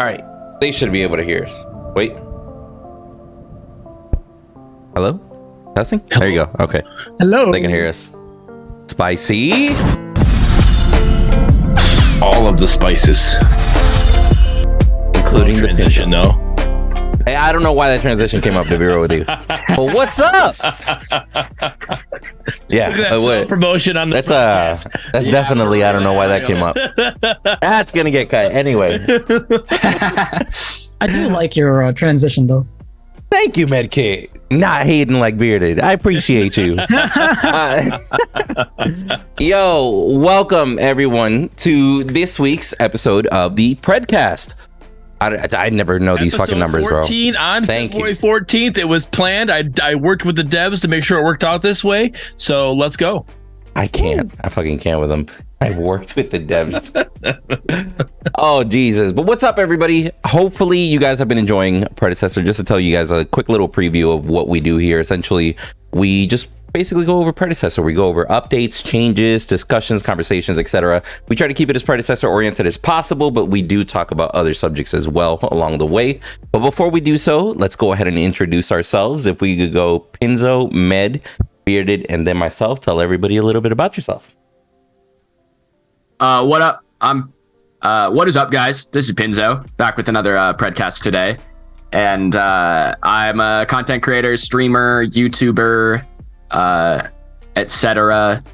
All right. They should be able to hear us. Wait. Hello? Testing? Hello. There you go. Okay. Hello. They can hear us. Spicy. All of the spices. Including the transition, though. Hey, I don't know why that transition came up, to be real with you. But what's up? Yeah. That's promotion on the That's definitely, I don't know why that came up. That's going to get cut. Anyway. I do like your transition, though. Thank you, Medkit. Not hating like Bearded. I appreciate you. Yo, welcome everyone to this week's episode of the Predcast. I never know these fucking numbers, bro. 14 on February 14th. It was planned. I worked with the devs to make sure it worked out this way. So let's go. I can't. I fucking can't with them. I've worked with the devs. Oh, Jesus. But what's up, everybody? Hopefully, you guys have been enjoying Predecessor. Just to tell you guys a quick little preview of what we do here. Essentially, we just basically go over Predecessor. We go over updates, changes, discussions, conversations, etc. We try to keep it as Predecessor oriented as possible, but we do talk about other subjects as well along the way. But before we do so, let's go ahead and introduce ourselves. If we could go Pinzo, Med, Bearded, and then myself. Tell everybody a little bit about yourself. What up? What is up, guys? This is Pinzo, back with another Predcast today. And I'm a content creator, streamer, YouTuber, etc.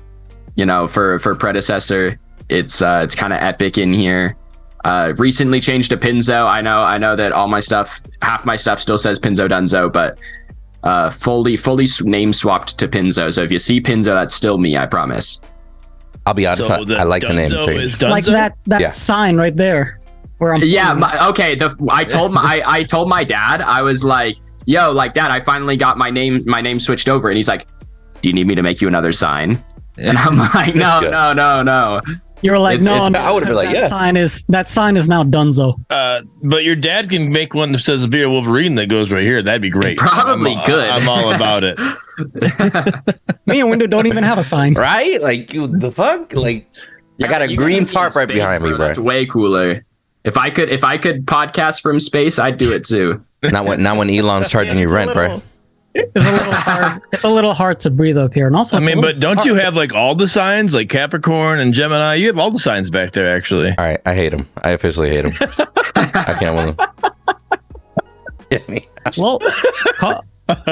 You know, for Predecessor, it's kind of epic in here. Recently changed to Pinzo. I know that all my stuff, half my stuff still says Pinzo Dunzo, but fully name swapped to Pinzo. So if you see Pinzo, that's still me, I promise. I'll be honest, I like the name change. Like that sign right there. Where I'm I told my dad, I was like, yo, like, Dad, I finally got my name switched over. And he's like, do you need me to make you another sign? And I'm like, no. You're like, no, I would have been like, yes. That sign is now Dunzo. But your dad can make one that says Beer Wolverine that goes right here. That'd be great. Probably good. I'm all about it. Me and Window don't even have a sign. Right? Like, the fuck? Like, I got a green tarp right behind me, bro. That's way cooler. If I could podcast from space, I'd do it too. Not when Elon's charging you rent, bro. It's a little hard to breathe up here, and also but don't you have like all the signs, like Capricorn and Gemini? You have all the signs back there, actually. All right, I hate him. I officially hate him. I can't with him. Get me. Well,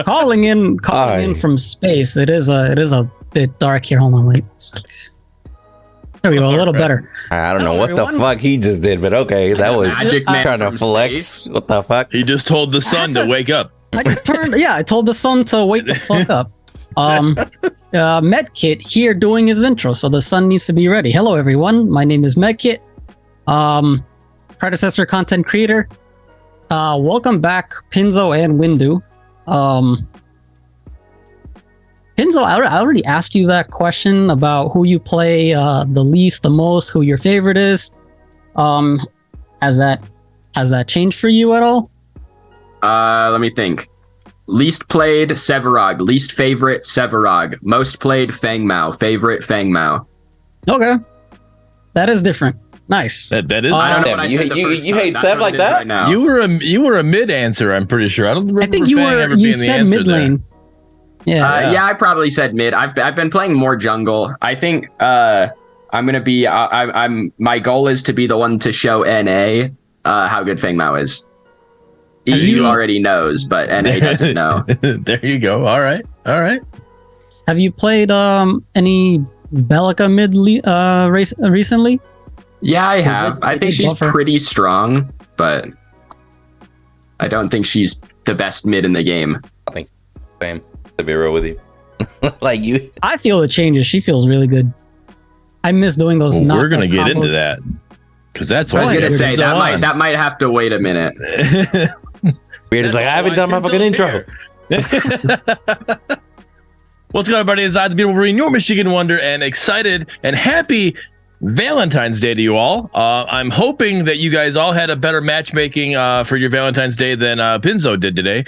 calling in from space. It is a bit dark here. Hold on, wait. There we go, a little better. I don't know what the fuck he just did, but okay, that was Magic Man trying to flex. Space. What the fuck? He just told the sun to wake up. I told the sun to wake the fuck up. Medkit here doing his intro, so the sun needs to be ready. Hello, everyone. My name is Medkit. Predecessor content creator. Welcome back, Pinzo and Windu. Pinzo, I already asked you that question about who you play the least, the most, who your favorite is. Has that changed for you at all? Let me think. Least played, Sevarog. Least favorite, Sevarog. Most played, Fang Mao. Favorite, Fang Mao. Okay, that is different. Nice. That is. I don't know what I said the first you time. hate That's Sev what like it is that? right now. You were a mid answer. I'm pretty sure. I don't remember. I think Fang you said mid lane. Yeah, I probably said mid. I've been playing more jungle. I think I'm gonna be. My goal is to be the one to show NA how good Fang Mao is. EU already knows, but NA doesn't know. There you go. All right. Have you played any Bellica mid recently? Yeah, I have. I think she's pretty strong, but I don't think she's the best mid in the game. I think same. To be real with you, like you. I feel the changes. She feels really good. I miss doing those. Well, we're gonna get into that because that's what I was gonna say. That might have to wait a minute. Weird is like, I haven't done my fucking intro. What's going on, everybody? It's I, the beautiful Wolverine, your Michigan Wonder, and excited and happy Valentine's Day to you all. I'm hoping that you guys all had a better matchmaking for your Valentine's Day than Pinzo did today.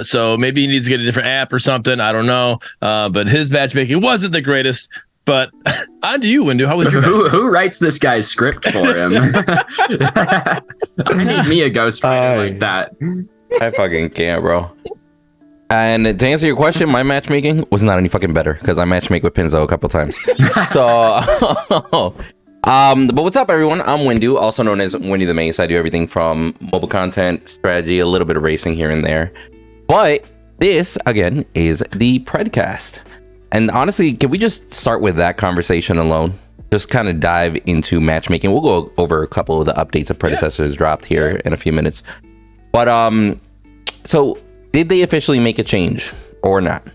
So maybe he needs to get a different app or something. I don't know. But his matchmaking wasn't the greatest. But on to you, Windu. How was your who writes this guy's script for him? I need me a ghostwriter like that. I fucking can't, bro. And to answer your question, my matchmaking was not any fucking better because I matchmake with Pinzo a couple times. So, but what's up, everyone? I'm Windu, also known as Windu the Mace. I do everything from mobile content, strategy, a little bit of racing here and there. But this, again, is the Predcast. And honestly, can we just start with that conversation alone? Just kind of dive into matchmaking. We'll go over a couple of the updates that Predecessors dropped here in a few minutes. But, so did they officially make a change or not?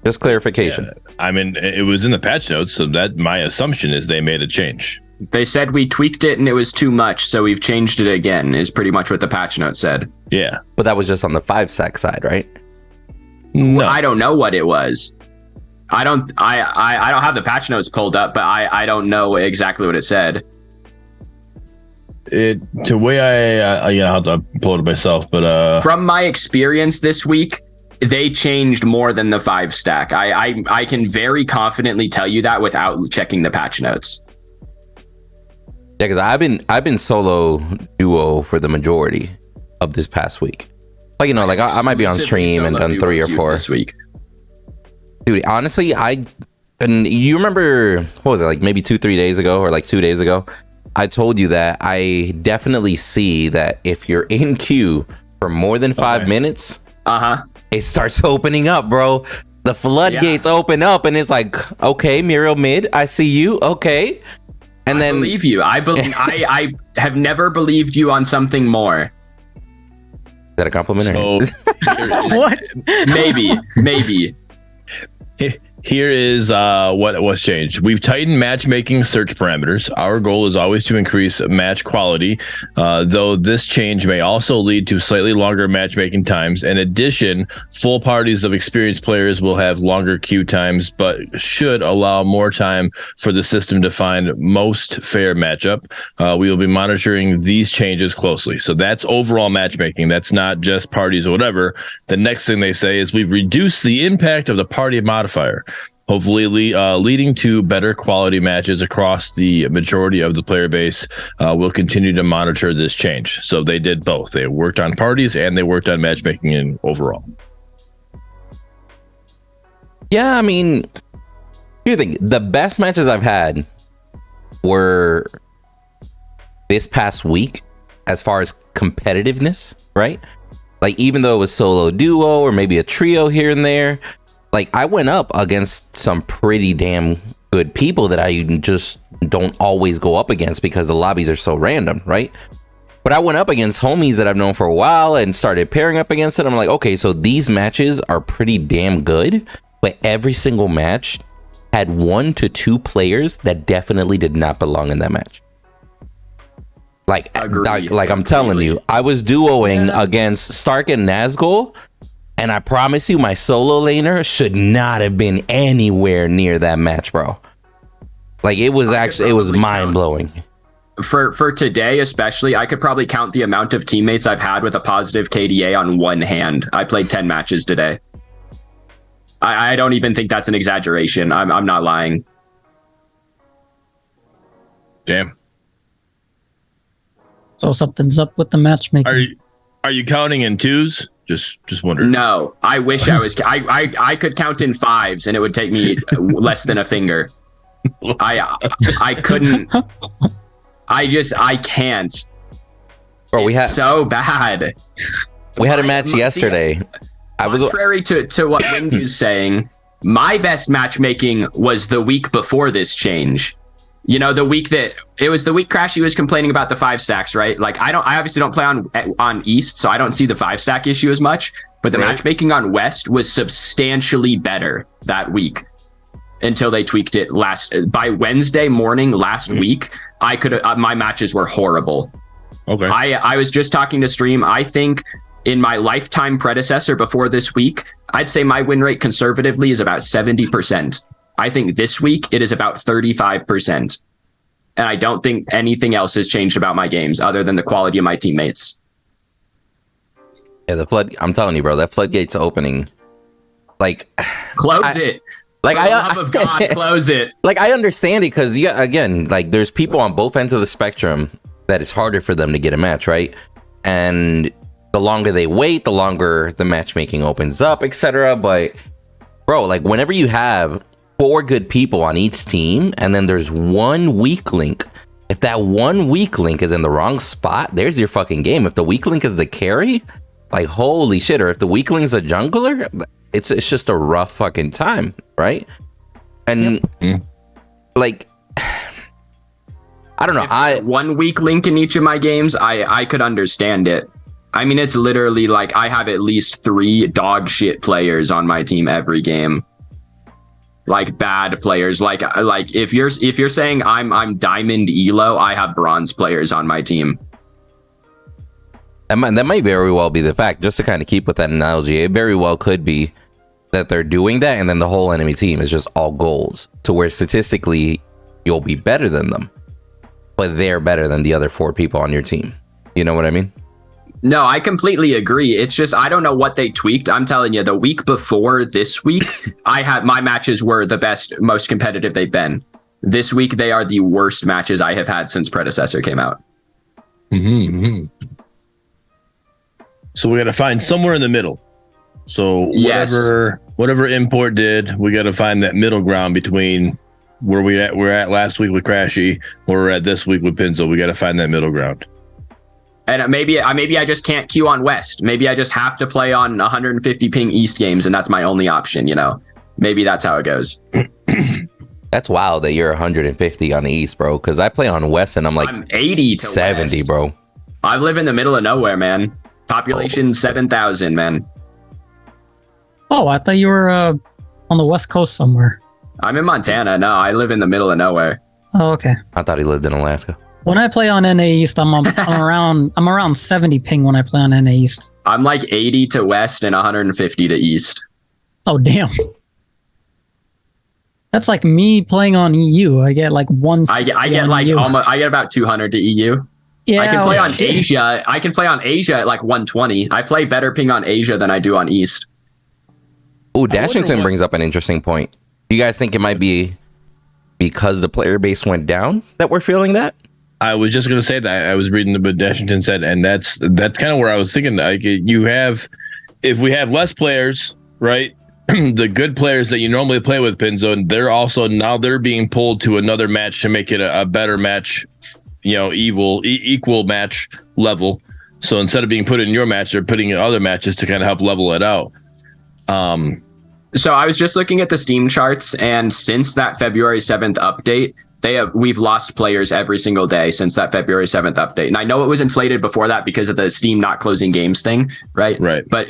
Just clarification. Yeah. I mean, it was in the patch notes, so that my assumption is they made a change. They said we tweaked it and it was too much, so we've changed it again, is pretty much what the patch note said. Yeah. But that was just on the 5-stack side, right? No. I don't know what it was. I don't have the patch notes pulled up, but I don't know exactly what it said. The way I have to upload it myself, but from my experience this week, they changed more than the 5-stack. I can very confidently tell you that without checking the patch notes. Yeah, because I've been solo duo for the majority of this past week. Like, you know, like I might be on stream and done 3 or 4 this week. Dude, honestly, and you remember, what was it, like maybe 2-3 days ago or like 2 days ago? I told you that I definitely see that if you're in queue for more than 5 minutes, it starts opening up, bro. The floodgates open up and it's like, okay, Muriel mid, I see you, okay. And then believe you. I have never believed you on something more. Is that a compliment? What? Maybe. Here is what was changed. We've tightened matchmaking search parameters. Our goal is always to increase match quality, though this change may also lead to slightly longer matchmaking times. In addition, full parties of experienced players will have longer queue times, but should allow more time for the system to find most fair matchup. We will be monitoring these changes closely. So that's overall matchmaking. That's not just parties or whatever. The next thing they say is we've reduced the impact of the party modifier, hopefully leading to better quality matches across the majority of the player base. We'll continue to monitor this change. So they did both. They worked on parties and they worked on matchmaking in overall. Yeah, I mean, here's the thing. The best matches I've had were this past week as far as competitiveness, right? Like, even though it was solo duo or maybe a trio here and there, like, I went up against some pretty damn good people that I just don't always go up against because the lobbies are so random, right? But I went up against homies that I've known for a while and started pairing up against it. I'm like, okay, so these matches are pretty damn good, but every single match had 1 to 2 players that definitely did not belong in that match. Like I'm telling you, I was duoing against Stark and Nazgul, and I promise you, my solo laner should not have been anywhere near that match, bro. Like, it was mind blowing. For today, especially, I could probably count the amount of teammates I've had with a positive KDA on one hand. I played 10 matches today. I don't even think that's an exaggeration. I'm not lying. Damn. So something's up with the matchmaking. Are you counting in 2s? Just wondering. No, I wish I was. I could count in 5s, and it would take me less than a finger. I couldn't. I can't. Bro, it's so bad. We had a match yesterday. Contrary to what Windu's saying, my best matchmaking was the week before this change. You know, the week Crashy was complaining about the 5-stacks, right? Like, I obviously don't play on East, so I don't see the 5-stack issue as much, but the matchmaking on West was substantially better that week until they tweaked it by Wednesday morning last week. I could my matches were horrible. Okay. I was just talking to stream. I think in my lifetime predecessor before this week, I'd say my win rate conservatively is about 70%. I think this week it is about 35%. And I don't think anything else has changed about my games other than the quality of my teammates. Yeah, I'm telling you, bro, that floodgate's opening. Like, close it. Like, For the love of God, close it. Like, I understand it because, yeah, again, like, there's people on both ends of the spectrum that it's harder for them to get a match, right? And the longer they wait, the longer the matchmaking opens up, etc. But, bro, like, whenever you have 4 good people on each team and then there's one weak link, if that one weak link is in the wrong spot, there's your fucking game. If the weak link is the carry, like, holy shit. Or if the weak link is a jungler, it's just a rough fucking time, right? And like, I don't know. One weak link in each of my games, I could understand it. I mean, it's literally like I have at least 3 dog shit players on my team every game. Like bad players. Like if you're saying I'm diamond elo, I have bronze players on my team. That might very well be the fact. Just to kind of keep with that analogy, it very well could be that they're doing that and then the whole enemy team is just all golds, to where statistically you'll be better than them, but they're better than the other 4 people on your team. You know what I mean? No, I completely agree. It's just I don't know what they tweaked. I'm telling you, the week before this week, my matches were the best, most competitive they've been. This week, they are the worst matches I have had since Predecessor came out. So we got to find somewhere in the middle. So whatever import did, we got to find that middle ground between where we're at last week with Crashy, where we're at this week with Pinzo. We got to find that middle ground. And maybe I just can't queue on West. Maybe I just have to play on 150 ping East games, and that's my only option. You know, maybe that's how it goes. That's wild that you're 150 on the East, bro. Because I play on West, and I'm 80 to 70, West. Bro. I live in the middle of nowhere, man. Population 7,000, man. Oh, I thought you were on the West Coast somewhere. I'm in Montana. No, I live in the middle of nowhere. Oh, okay. I thought he lived in Alaska. When I play on NA East, I'm around 70 ping when I play on NA East. I'm like 80 to West and 150 to East. Oh, damn. That's like me playing on EU. I get like 160. I get like EU. I get about 200 to EU. Yeah, I can play on Asia. I can play on Asia at like 120. I play better ping on Asia than I do on East. Oh, Dashington brings up an interesting point. Do you guys think it might be because the player base went down that we're feeling that? I was just going to say that. I was reading what Dashington said, and that's kind of where I was thinking. Like, if we have less players, right? The good players that you normally play with, Pinzo, and they're being pulled to another match to make it a better match, equal match level. So instead of being put in your match, they're putting in other matches to kind of help level it out. So I was just looking at the Steam charts, and since that February 7th update, we've lost players every single day since that February 7th update. And I know it was inflated before that because of the Steam not closing games thing, right? Right. But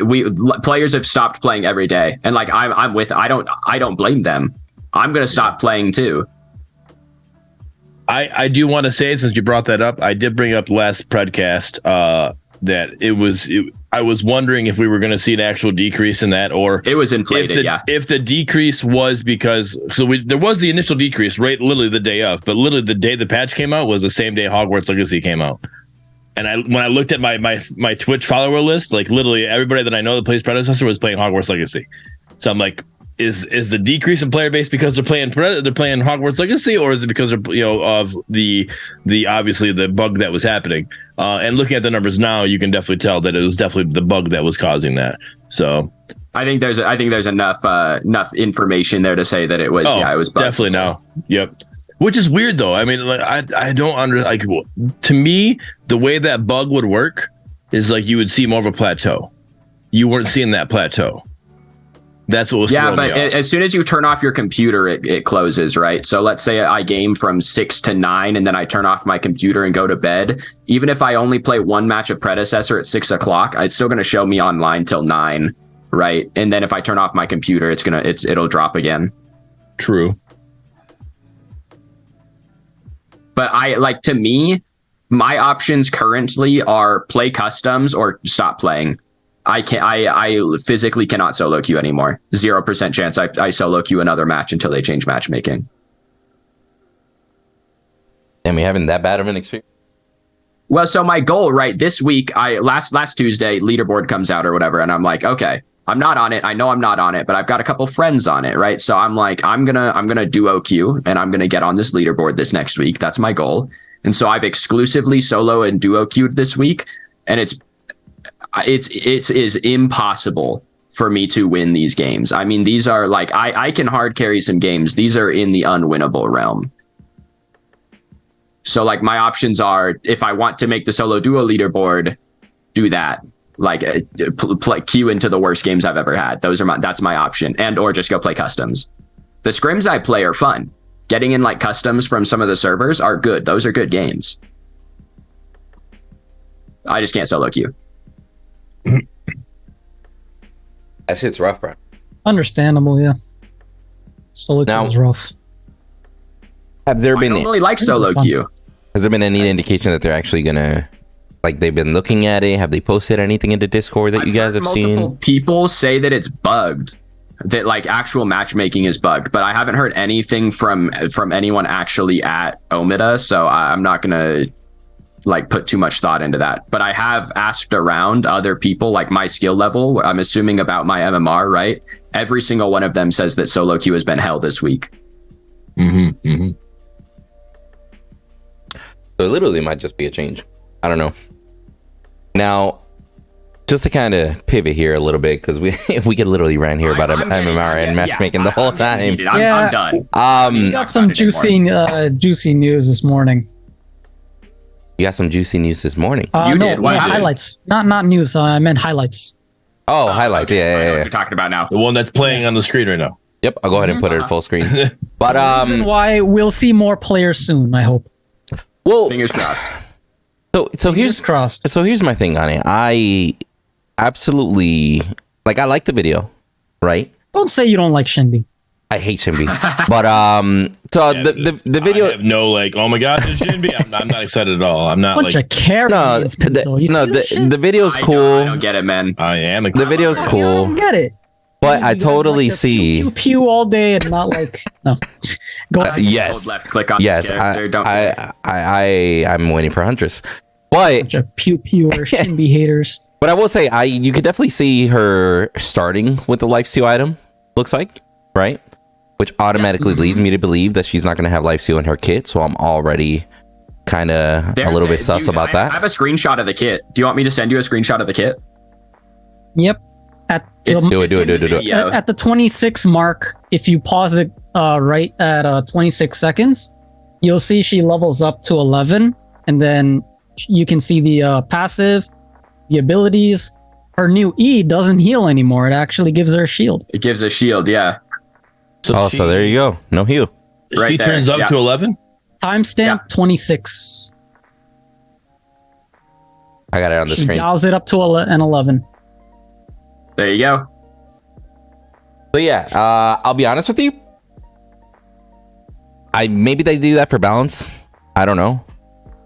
players have stopped playing every day. And like I don't blame them. I'm going to stop playing too. I do want to say, since you brought that up, I did bring up last Predcast that I was wondering if we were going to see an actual decrease in that, or it was inflated. If the decrease was because there was the initial decrease, right? Literally the day of, but literally the day the patch came out was the same day Hogwarts Legacy came out. And when I looked at my Twitch follower list, like literally everybody that I know that plays Predecessor was playing Hogwarts Legacy. So I'm like, is the decrease in player base because they're playing Hogwarts Legacy, or is it because they're of the obviously the bug that was happening? And looking at the numbers now, you can definitely tell that it was definitely the bug that was causing that. So I think there's enough information there to say that it was it was bugged. Definitely now. Yep. Which is weird though. I mean, like, I don't to me, the way that bug would work is like you would see more of a plateau. You weren't seeing that plateau. That's what was throwing me off. As soon as you turn off your computer, it closes, right? So let's say I game from 6 to 9 and then I turn off my computer and go to bed. Even if I only play one match of Predecessor at 6 o'clock, it's still going to show me online till 9, right? And then if I turn off my computer, it'll drop again. True. But to me, my options currently are play customs or stop playing. I physically cannot solo queue anymore. 0% chance I solo queue another match until they change matchmaking. And we having that bad of an experience? Well, so my goal, right, this week, last Tuesday, leaderboard comes out or whatever, and I'm like, okay, I'm not on it. I know I'm not on it, but I've got a couple friends on it, right? So I'm like, I'm gonna duo queue and I'm gonna get on this leaderboard this next week. That's my goal. And so I've exclusively solo and duo queued this week, and it's impossible for me to win these games. I mean, these are like I can hard carry some games. These are in the unwinnable realm. So like my options are, if I want to make the solo duo leaderboard, do that. Like queue into the worst games I've ever had. That's my option. And or just go play customs. The scrims I play are fun. Getting in like customs from some of the servers are good. Those are good games. I just can't solo queue. That shit's rough, bro. Understandable, yeah. Solo queue is rough. Have there been? I don't really like solo queue. Has there been any indication that they're actually gonna? Like they've been looking at it. Have they posted anything into Discord that you guys have seen? People say that it's bugged, that like actual matchmaking is bugged, but I haven't heard anything from anyone actually at Omida, so I'm not gonna like put too much thought into that. But I have asked around other people, like my skill level. I'm assuming about my MMR, right? Every single one of them says that solo queue has been hell this week. Mm-hmm. Mm-hmm. So it literally might just be a change. I don't know. Now, just to kind of pivot here a little bit, because we could literally rant here about MMR and matchmaking the whole time. I'm done. We got some juicy news this morning. You got some juicy news this morning. You did. What highlights? Not news. I meant highlights. Oh, highlights. Okay. Yeah. What you're talking about now? The one that's playing on the screen right now. Yep. I'll go ahead and put it full screen. But why we'll see more players soon, I hope. Well, fingers crossed. So here's my thing on it. I absolutely I like the video, right? Don't say you don't like Shinbi. I hate Shinbi, but the video. I have no oh my god, it's Shinbi. I'm not excited at all. I'm not bunch of characters. The video's cool. I don't get it, man. I am. The video's cool. I don't get it. But I totally see pew, pew all day and not no. Go ahead. Yes. Left click on yes. I'm waiting for Huntress. But bunch of pew pew or Shinbi haters. But I will say, you could definitely see her starting with the lifesteal item. Looks like, right? Which automatically leads me to believe that she's not going to have lifesteal in her kit. So I'm already kind of a little bit sus about that. I have a screenshot of the kit. Do you want me to send you a screenshot of the kit? Yep. Do it. At the 26 mark, if you pause it right at 26 seconds, you'll see she levels up to 11, and then you can see the passive, the abilities. Her new E doesn't heal anymore. It actually gives her a shield. It gives a shield, yeah. So there you go. No heal. Right she turns up to 11? Timestamp 26. I got it on the screen. She dials it up to an 11. There you go. So yeah, I'll be honest with you. Maybe they do that for balance. I don't know.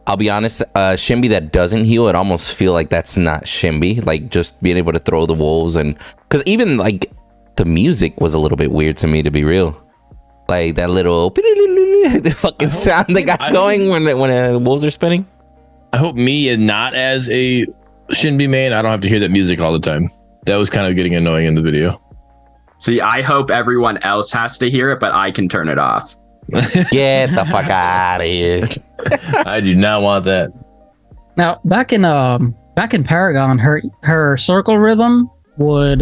I'll be honest. Shinbi that doesn't heal, it almost feel like that's not Shinbi. Like just being able to throw the wolves, and because even the music was a little bit weird to me, to be real. Like that little the fucking sound they got going when the wolves are spinning. I hope me and not as a Shinbi main, I don't have to hear that music all the time. That was kind of getting annoying in the video. See, I hope everyone else has to hear it, but I can turn it off. Get the fuck out of here. I do not want that. Now, back in Paragon, her circle rhythm would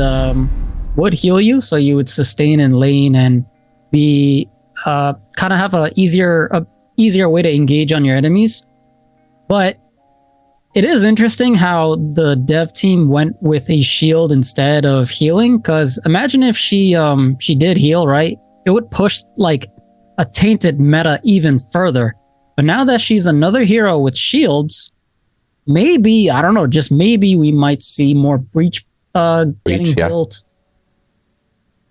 heal you, so you would sustain in lane and be kind of have a easier way to engage on your enemies. But it is interesting how the dev team went with a shield instead of healing, because imagine if she did heal, right? It would push a tainted meta even further. But now that she's another hero with shields, maybe, I don't know, just maybe we might see more breach getting built.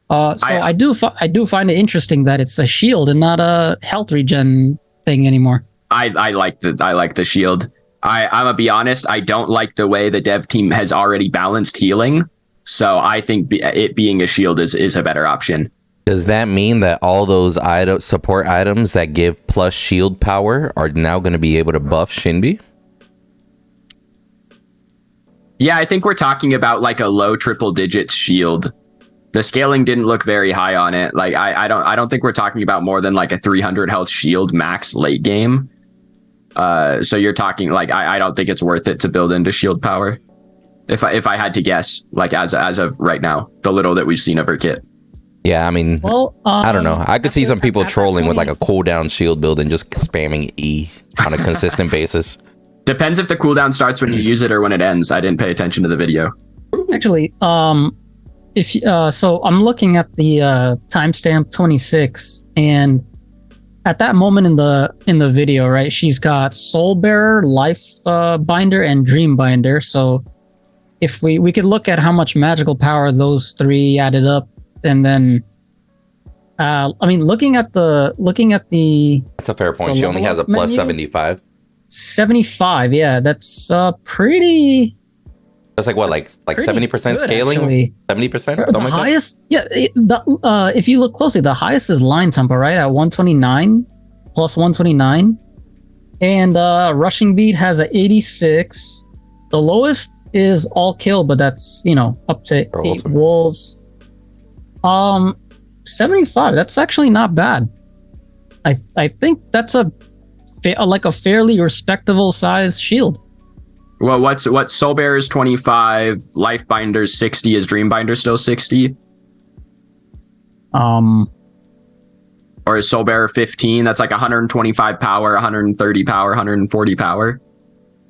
I do find it interesting that it's a shield and not a health regen thing anymore. I like the shield. I'm gonna be honest, I don't like the way the dev team has already balanced healing. So I think it being a shield is a better option. Does that mean that all those support items that give plus shield power are now going to be able to buff Shinbi? Yeah, I think we're talking about like a low triple digit shield. The scaling didn't look very high on it. Like I don't think we're talking about more than like a 300 health shield max late game. So you're talking like I don't think it's worth it to build into shield power. If I had to guess, like as of right now, the little that we've seen of her kit. Yeah, I mean, Well, I don't know. I could see some people at that trolling with like point- a cooldown shield build and just spamming E on a consistent basis. Depends if the cooldown starts when you use it or when it ends. I didn't pay attention to the video. Actually, if so, I'm looking at the timestamp 26, and at that moment in the video, right, she's got Soul Bearer, Life Binder, and Dream Binder. So if we could look at how much magical power those three added up, and then I mean, looking at the That's a fair point. The She only has a level plus menu? 75. 75, yeah, that's pretty. That's like what, like pretty 70% good, scaling? actually. 70%? The Something like that? highest, if you look closely, the highest is line tempo, right, at 129 plus 129, and rushing beat has a 86. The lowest is all kill, but that's up to Or 8 ultimate. wolves. 75. That's actually not bad. I think that's a fairly respectable size shield. Well, what's Soul Bearer's 25, Life Binder's 60, is Dream Binder still 60? Or is Soul Bearer 15? That's like 125 power, 130 power, 140 power.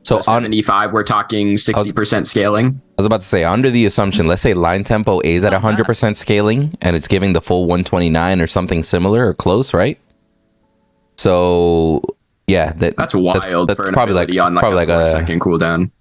So So 75, we're talking 60% scaling. I was about to say, under the assumption, let's say line tempo is at 100% scaling and it's giving the full 129 or something similar or close, right? So yeah, That's wild that's for an probably ability on like probably a like 4-second cooldown.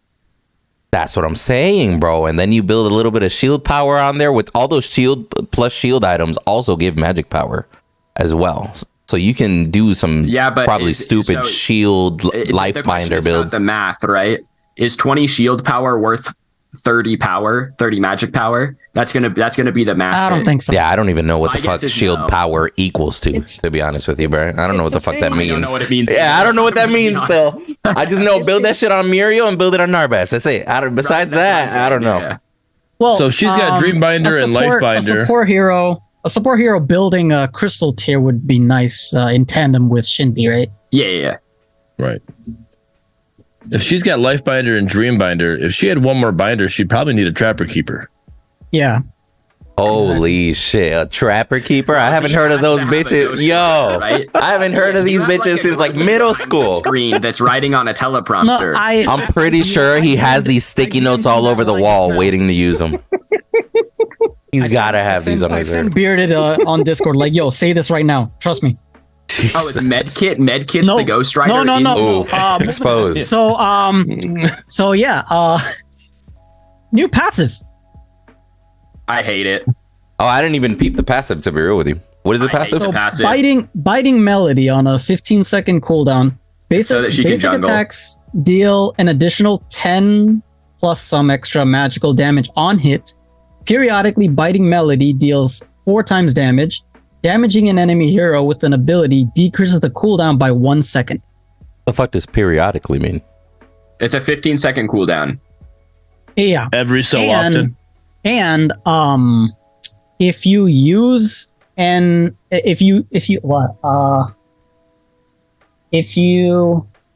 That's what I'm saying, bro. And then you build a little bit of shield power on there with all those shield plus shield items also give magic power as well. So you can do some But probably stupid shield life the question binder is build. about the math, right? Is 20 shield power worth 30 power, 30 magic power? That's gonna be the math. I don't think so. Yeah, I don't even know what My the fuck guess is shield no. power equals to be honest with you, bro. I don't know what the it's the fuck that same. I don't means. know what it means. Yeah, I don't know what that To be means honest. still. I just know build that shit on Muriel and build it on Narbas. That's it. Besides that, I don't know. Yeah. Well, So she's got Dream Binder and Life Binder. A support hero building a crystal tier would be nice in tandem with Shinbi, right? Yeah. Right. If she's got Life Binder and Dream Binder, if she had one more binder, she'd probably need a Trapper Keeper. Yeah. Holy shit, a trapper keeper? I haven't heard of those You have to have a bitches. ghost Yo, rider, right? I haven't heard of these You have, bitches like, a since like ghost middle rider on the school. Screen that's writing on a teleprompter. I'm pretty sure he has these sticky notes all over the wall waiting to use them. He's got to have these on I his sent head. Bearded on Discord, like, yo, say this right now. Trust me. Oh, it's Medkit. Medkit's No. the Ghost Rider. No. Ooh, exposed. So yeah, new passive. I hate it. Oh, I didn't even peep the passive, to be real with you. What is the I hate passive? the So passive. biting melody on a 15-second cooldown. So that she can Basic jungle. attacks deal an additional 10 plus some extra magical damage on hit. Periodically, biting melody deals 4 times damage. Damaging an enemy hero with an ability decreases the cooldown by 1 second. The fuck does periodically mean? It's a 15-second cooldown. Yeah. Every so And- often. And if you use if you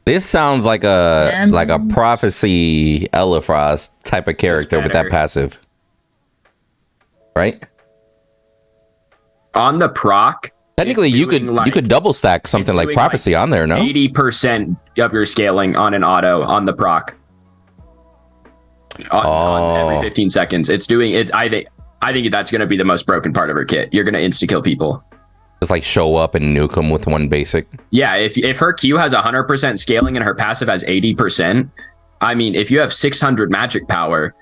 This sounds like a prophecy Elifrost type of character with that better. passive. Right? On the proc, Technically, it's you could doing, like- you could double stack something it's like doing, prophecy on there, no? 80% of your scaling on an auto on the proc. On every 15 seconds. It's doing it. I think that's going to be the most broken part of her kit. You're going to insta-kill people. Just like show up and nuke them with one basic. Yeah, if her Q has 100% scaling and her passive has 80%, I mean, if you have 600 magic power,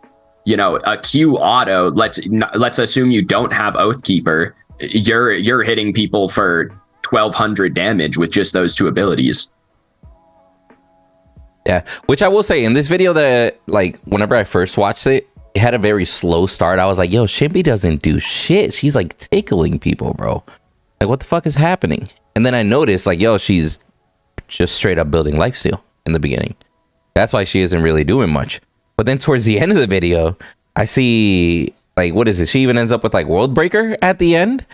a Q auto, let's assume you don't have Oathkeeper, you're hitting people for 1200 damage with just those 2 abilities. Yeah, which I will say in this video that like whenever I first watched it, it had a very slow start. I was like, yo, SHINBI doesn't do shit. She's like tickling people, bro. Like, what the fuck is happening? And then I noticed like, yo, she's just straight up building lifesteal in the beginning. That's why she isn't really doing much. But then towards the end of the video, I see like, what is it? She even ends up with like World Breaker at the end.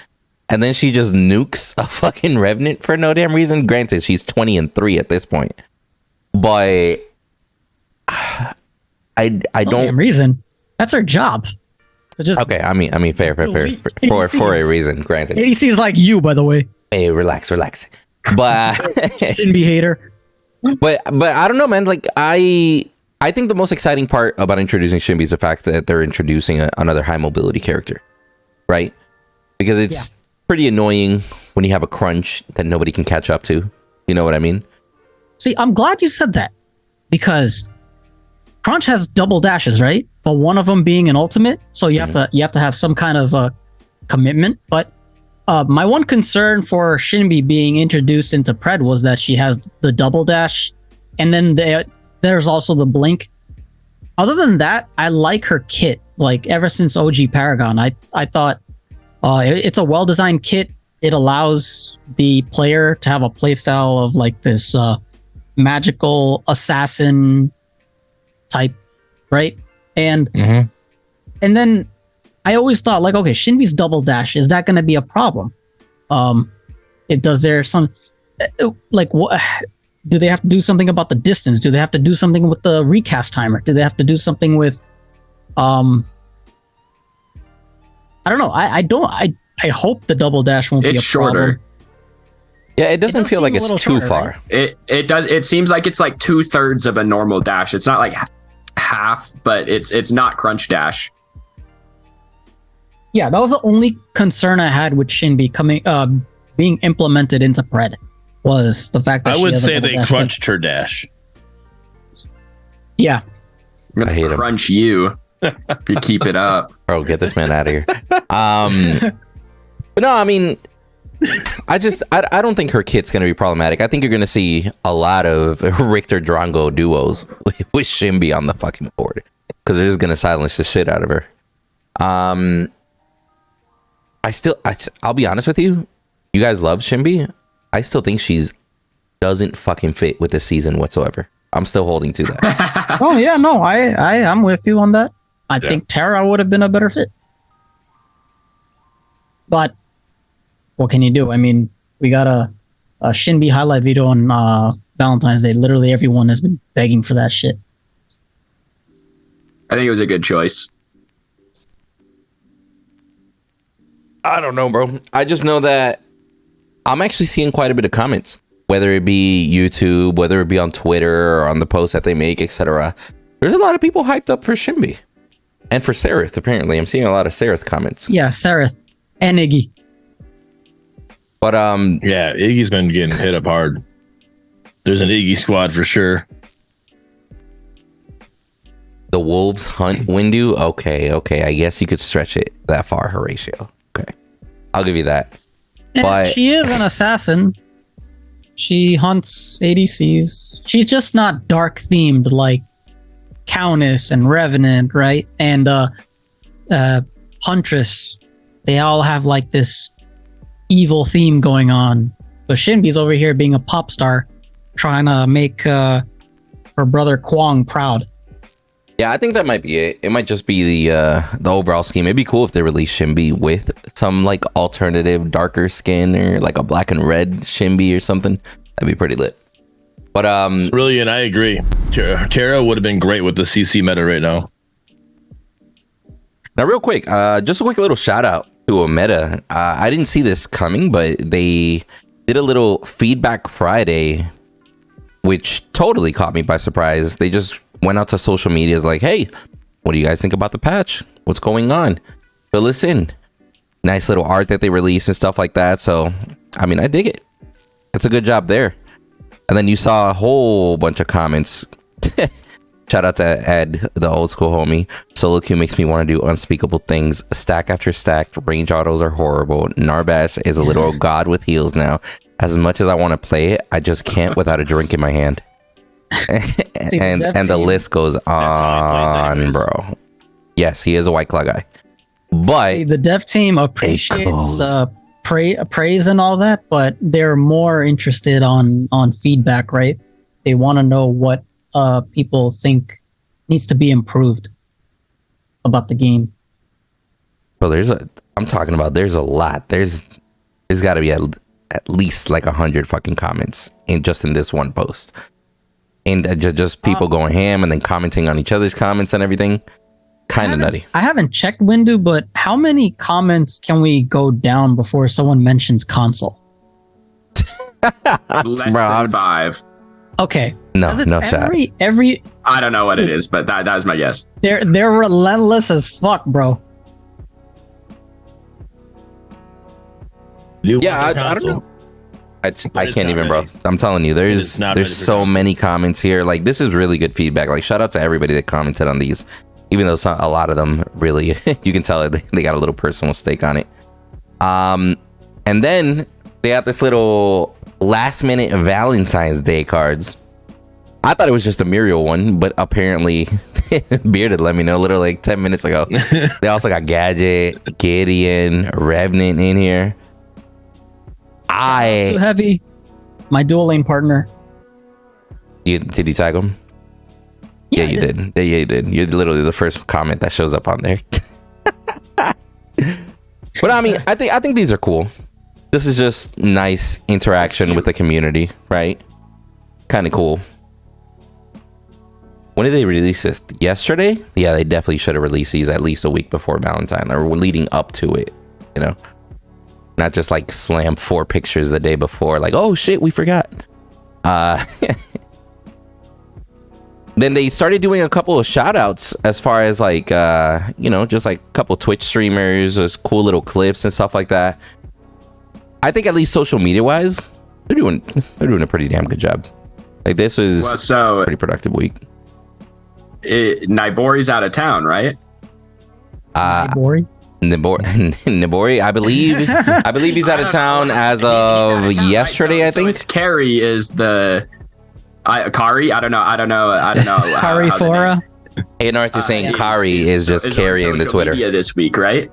And then she just nukes a fucking Revenant for no damn reason. Granted, she's 20-3 at this point. But I No don't damn reason. That's her job. So just okay, I mean fair. For a reason, granted. ADC's like you, by the way. Hey, relax. But Shouldn't be hater. But I don't know, man. Like I think the most exciting part about introducing SHINBI is the fact that they're introducing another high mobility character, right? Because it's pretty annoying when you have a crunch that nobody can catch up to. You know what I mean? See, I'm glad you said that because Crunch has double dashes, right? But one of them being an ultimate, so you have to have some kind of commitment. But my one concern for SHINBI being introduced into Pred was that she has the double dash, and then there's also the blink. Other than that, I like her kit. Like ever since OG Paragon, I thought it's a well-designed kit. It allows the player to have a playstyle of like this magical assassin type, right? And then I always thought like, okay, SHINBI's double dash, is that going to be a problem? Does there some like what? Do they have to do something about the distance? Do they have to do something with the recast timer? Do they have to do something with I don't know. I hope the double dash won't be a shorter. problem. Yeah, it doesn't feel like it's too shorter, far. right? It does. It seems like it's like 2/3 of a normal dash. It's not like half, but it's not crunch dash. Yeah, that was the only concern I had with SHINBI being implemented into Pred was the fact that I she would has a say double they dash. crunched her dash. Yeah, I'm gonna I hate him. crunch you if you keep it up. Bro, get this man out of here. But no, I mean, I don't think her kit's gonna be problematic. I think you're gonna see a lot of Richter Drongo duos with SHINBI on the fucking board because they're just gonna silence the shit out of her. I'll be honest with you. You guys love SHINBI. I still think doesn't fucking fit with this season whatsoever. I'm still holding to that. Oh yeah, no, I'm with you on that. I think Terra would have been a better fit. But what can you do? I mean, we got a SHINBI highlight video on Valentine's Day. Literally everyone has been begging for that shit. I think it was a good choice. I don't know, bro. I just know that I'm actually seeing quite a bit of comments, whether it be YouTube, whether it be on Twitter or on the posts that they make, etc. There's a lot of people hyped up for SHINBI and for Sereth. Apparently, I'm seeing a lot of Sereth comments. Yeah, Sereth and Iggy. But Yeah, Iggy's been getting hit up hard. There's an Iggy squad for sure. the Wolves hunt Windu. Okay. I guess you could stretch it that far, Horatio. Okay, I'll give you that. But she is an assassin. She hunts ADCs. She's just not dark themed like Countess and Revenant, right? And Huntress. They all have like this evil theme going on. But SHINBI's over here being a pop star, trying to make her brother Kwang proud. yeah, I think that might be it. It might just be the overall scheme. It'd be cool if they released SHINBI with some like alternative darker skin or like a black and red SHINBI or something. That'd be pretty lit. But Brilliant, I agree. Terra would have been great with the CC meta right now. now, real quick, just a quick little shout out to a meta. I didn't see this coming, but they did a little feedback Friday, which totally caught me by surprise. They just went out to social media, like, hey, what do you guys think about the patch? What's going on? Fill us in. Nice little art that they released and stuff like that. So, I mean, I dig it. It's a good job there. And then you saw a whole bunch of comments. Shout out to Ed, the old school homie. Solo queue makes me want to do unspeakable things. Stack after stack. Range autos are horrible. Narbash is a little god with heals now. As much as I want to play it, I just can't without a drink in my hand. and the list goes on, bro. Yes, he is a White Claw guy. But The dev team appreciates praise and all that, but they're more interested on feedback, right? They want to know what people think needs to be improved about the game. Well, I'm talking about, there's a lot. There's got to be at least like 100 fucking comments in this one post. And just people going ham and then commenting on each other's comments and everything. Kind of nutty. I haven't checked Windu, but how many comments can we go down before someone mentions console? Less than 5. Okay. No shot. Every I don't know what it is, but that was my guess. They're relentless as fuck, bro. Yeah, I don't know. I can't even, bro. I'm telling you, there's so many comments here. Like, this is really good feedback. Like, shout out to everybody that commented on these, even though a lot of them really, you can tell they got a little personal stake on it. And then they have this little last minute Valentine's Day cards. I thought it was just a Muriel one, but apparently Bearded let me know literally like 10 minutes ago. They also got Gadget, Gideon, Revenant in here. Too heavy. My dual lane partner. Did you tag him? Yeah, you did. Yeah, you did. You're literally the first comment that shows up on there. But I mean, I think these are cool. This is just nice interaction with the community, right? Kind of cool. When did they release this? Yesterday? Yeah, they definitely should have released these at least a week before Valentine, or leading up to it, you know? Not just like slam 4 pictures the day before, like, oh shit, we forgot. Then they started doing a couple of shout outs as far as like, just like a couple Twitch streamers, just cool little clips and stuff like that. I think at least social media wise, they're doing a pretty damn good job. Like, this is a pretty productive week. Nibori's out of town, right? Nibori, I believe he's out of town as of yesterday. Right? I think it's Carrie is the Kari. I don't know. Kari Fora. Anarth is saying Kari is just carrying the Twitter this week, right?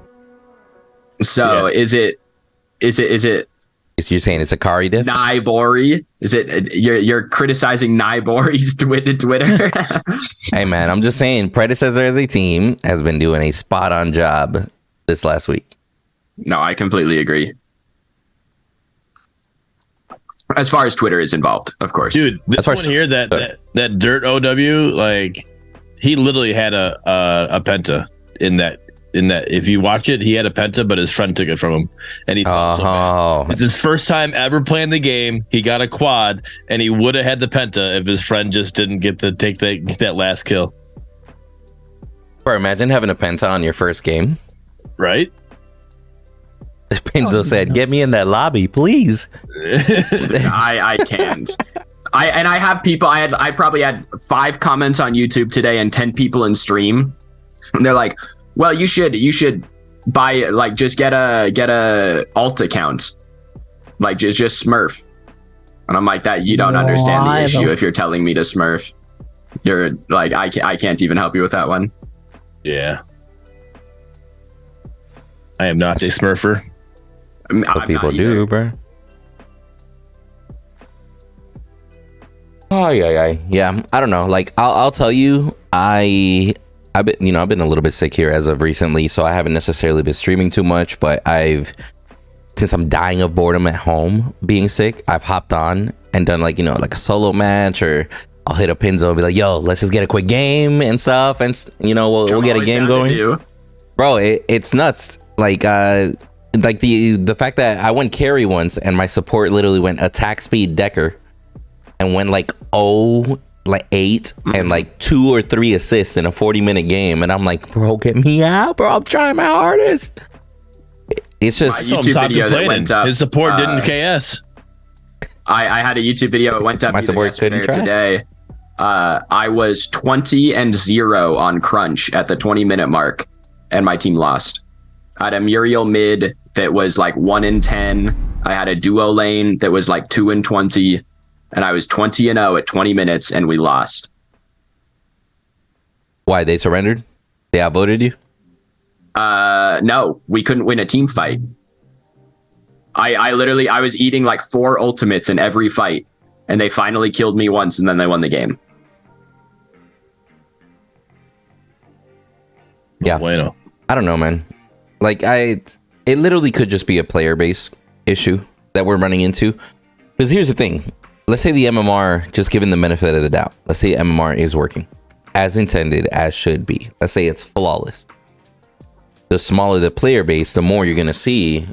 So is it? You're saying it's a Kari diff? Nibori? Is it? You're criticizing Nibori's Twitter? Hey man, I'm just saying, Predecessor as a team has been doing a spot on job this last week. No, I completely agree. As far as Twitter is involved, of course. Dude, this one here, that Dirt OW, like, he literally had a penta in that. If you watch it, he had a penta, but his friend took it from him, and he felt so bad. It's his first time ever playing the game. He got a quad, and he would have had the penta if his friend just didn't get that last kill. Bro, imagine having a penta on your first game. Right? Pinzo said, "Get me in that lobby, please." I can't. I have people. I probably had 5 comments on YouTube today and 10 people in stream, and they're like, "Well, you should buy, like, just get a alt account, like just Smurf." And I'm like, that you don't understand the issue if you're telling me to Smurf. You're like, I can't even help you with that one. Yeah. I am not a Smurfer. What people do, bro. Oh yeah. I don't know. Like, I'll tell you, I've been a little bit sick here as of recently, so I haven't necessarily been streaming too much. But since I'm dying of boredom at home, being sick, I've hopped on and done like a solo match, or I'll hit a Pinzo and be like, "Yo, let's just get a quick game and stuff," and we'll get a game going. Bro, it's nuts. Like the fact that I went carry once and my support literally went attack speed Decker and went like 8 and like 2 or 3 assists in a 40-minute game, and I'm like, bro, get me out, bro. I'm trying my hardest. It's just YouTube video that went up. His support didn't KS. I had a YouTube video. It went up. My support couldn't try today. I was 20-0 on Crunch at the 20-minute mark, and my team lost. I had a Muriel mid that was like 1-10. I had a duo lane that was like 2-20, and I was 20-0 at 20 minutes, and we lost. Why? They surrendered? They outvoted you? No, we couldn't win a team fight. I was eating like 4 ultimates in every fight, and they finally killed me once, and then they won the game. Yeah. Bueno. I don't know, man. Like it literally could just be a player base issue that we're running into. Because here's the thing. Let's say the MMR, just given the benefit of the doubt, let's say MMR is working as intended, as should be. Let's say it's flawless. The smaller the player base, the more you're going to see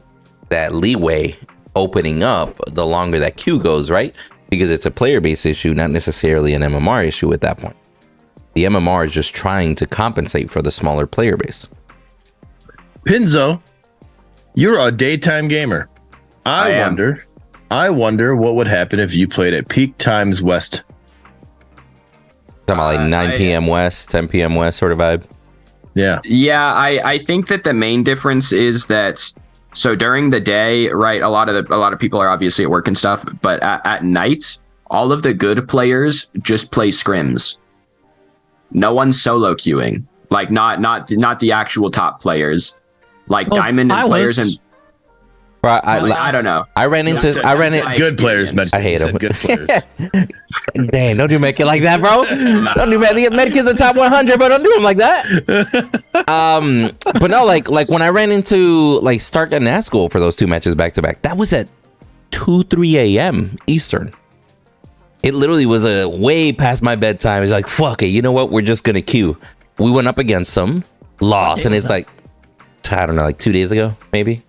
that leeway opening up the longer that queue goes, right? Because it's a player base issue, not necessarily an MMR issue at that point. The MMR is just trying to compensate for the smaller player base. Pinzo, you're a daytime gamer. I wonder what would happen if you played at peak times West. Talking about like 9 p.m. West, 10 p.m. West sort of vibe. Yeah. Yeah, I think that the main difference is that so during the day, right, a lot of people are obviously at work and stuff, but at night, all of the good players just play scrims. No one's solo queuing. Like not the actual top players. Like diamond and players and Bro, I don't know. I ran into good players. I hate them. Good players. Dang, don't do Medkit like that, bro. Don't do Medkit's the top 100, but don't do him like that. But no, like when I ran into like Stark and Nazgul for those two matches back to back, that was at 2-3 a.m. Eastern. It literally was a way past my bedtime. It's like, fuck it, you know what? We're just gonna queue. We went up against them, lost, and it's like, I don't know, like 2 days ago, maybe.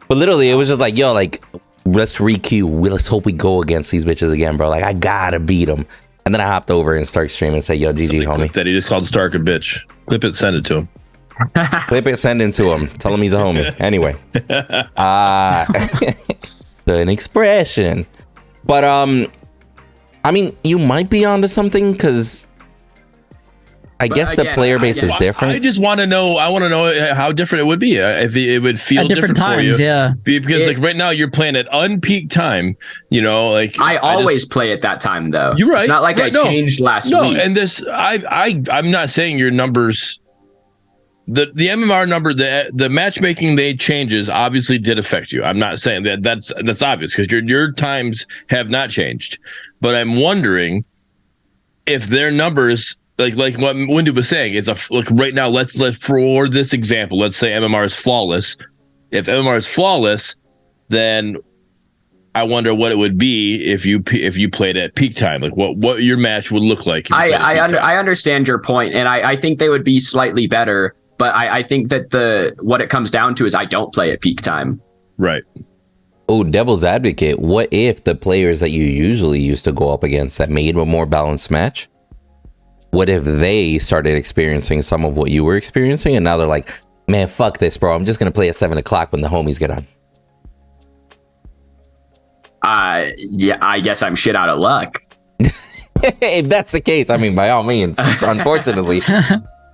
But literally, it was just like, yo, like, let's re-queue. Let's hope we go against these bitches again, bro. Like, I gotta beat them. And then I hopped over and Stark stream and said, yo, GG, homie. That he just called Stark a bitch. Clip it, send it to him. Clip it, send it to him. Tell him he's a homie. Anyway. An expression. But, I mean, you might be onto something, because I guess the player base is different. I just want to know. I want to know how different it would be. If it would feel at different different times, for you. yeah. Because like right now you're playing at unpeak time. You know, like I always play at that time though. You're right. It's not like I changed last week. And this I'm not saying your numbers. The MMR number, the matchmaking they changes obviously did affect you. I'm not saying that's obvious because your times have not changed. But I'm wondering if their numbers, like what Windu was saying, is like right now. Let's for this example, let's say MMR is flawless. If MMR is flawless, then I wonder what it would be if you played at peak time. Like what your match would look like. I understand your point, and I think they would be slightly better. But I think that what it comes down to is I don't play at peak time. Right. Oh, devil's advocate. What if the players that you usually used to go up against that made a more balanced match, what if they started experiencing some of what you were experiencing, and now they're like, man, fuck this, bro. I'm just going to play at 7 o'clock when the homies get on. Yeah, I guess I'm shit out of luck. If that's the case, I mean, by all means, unfortunately.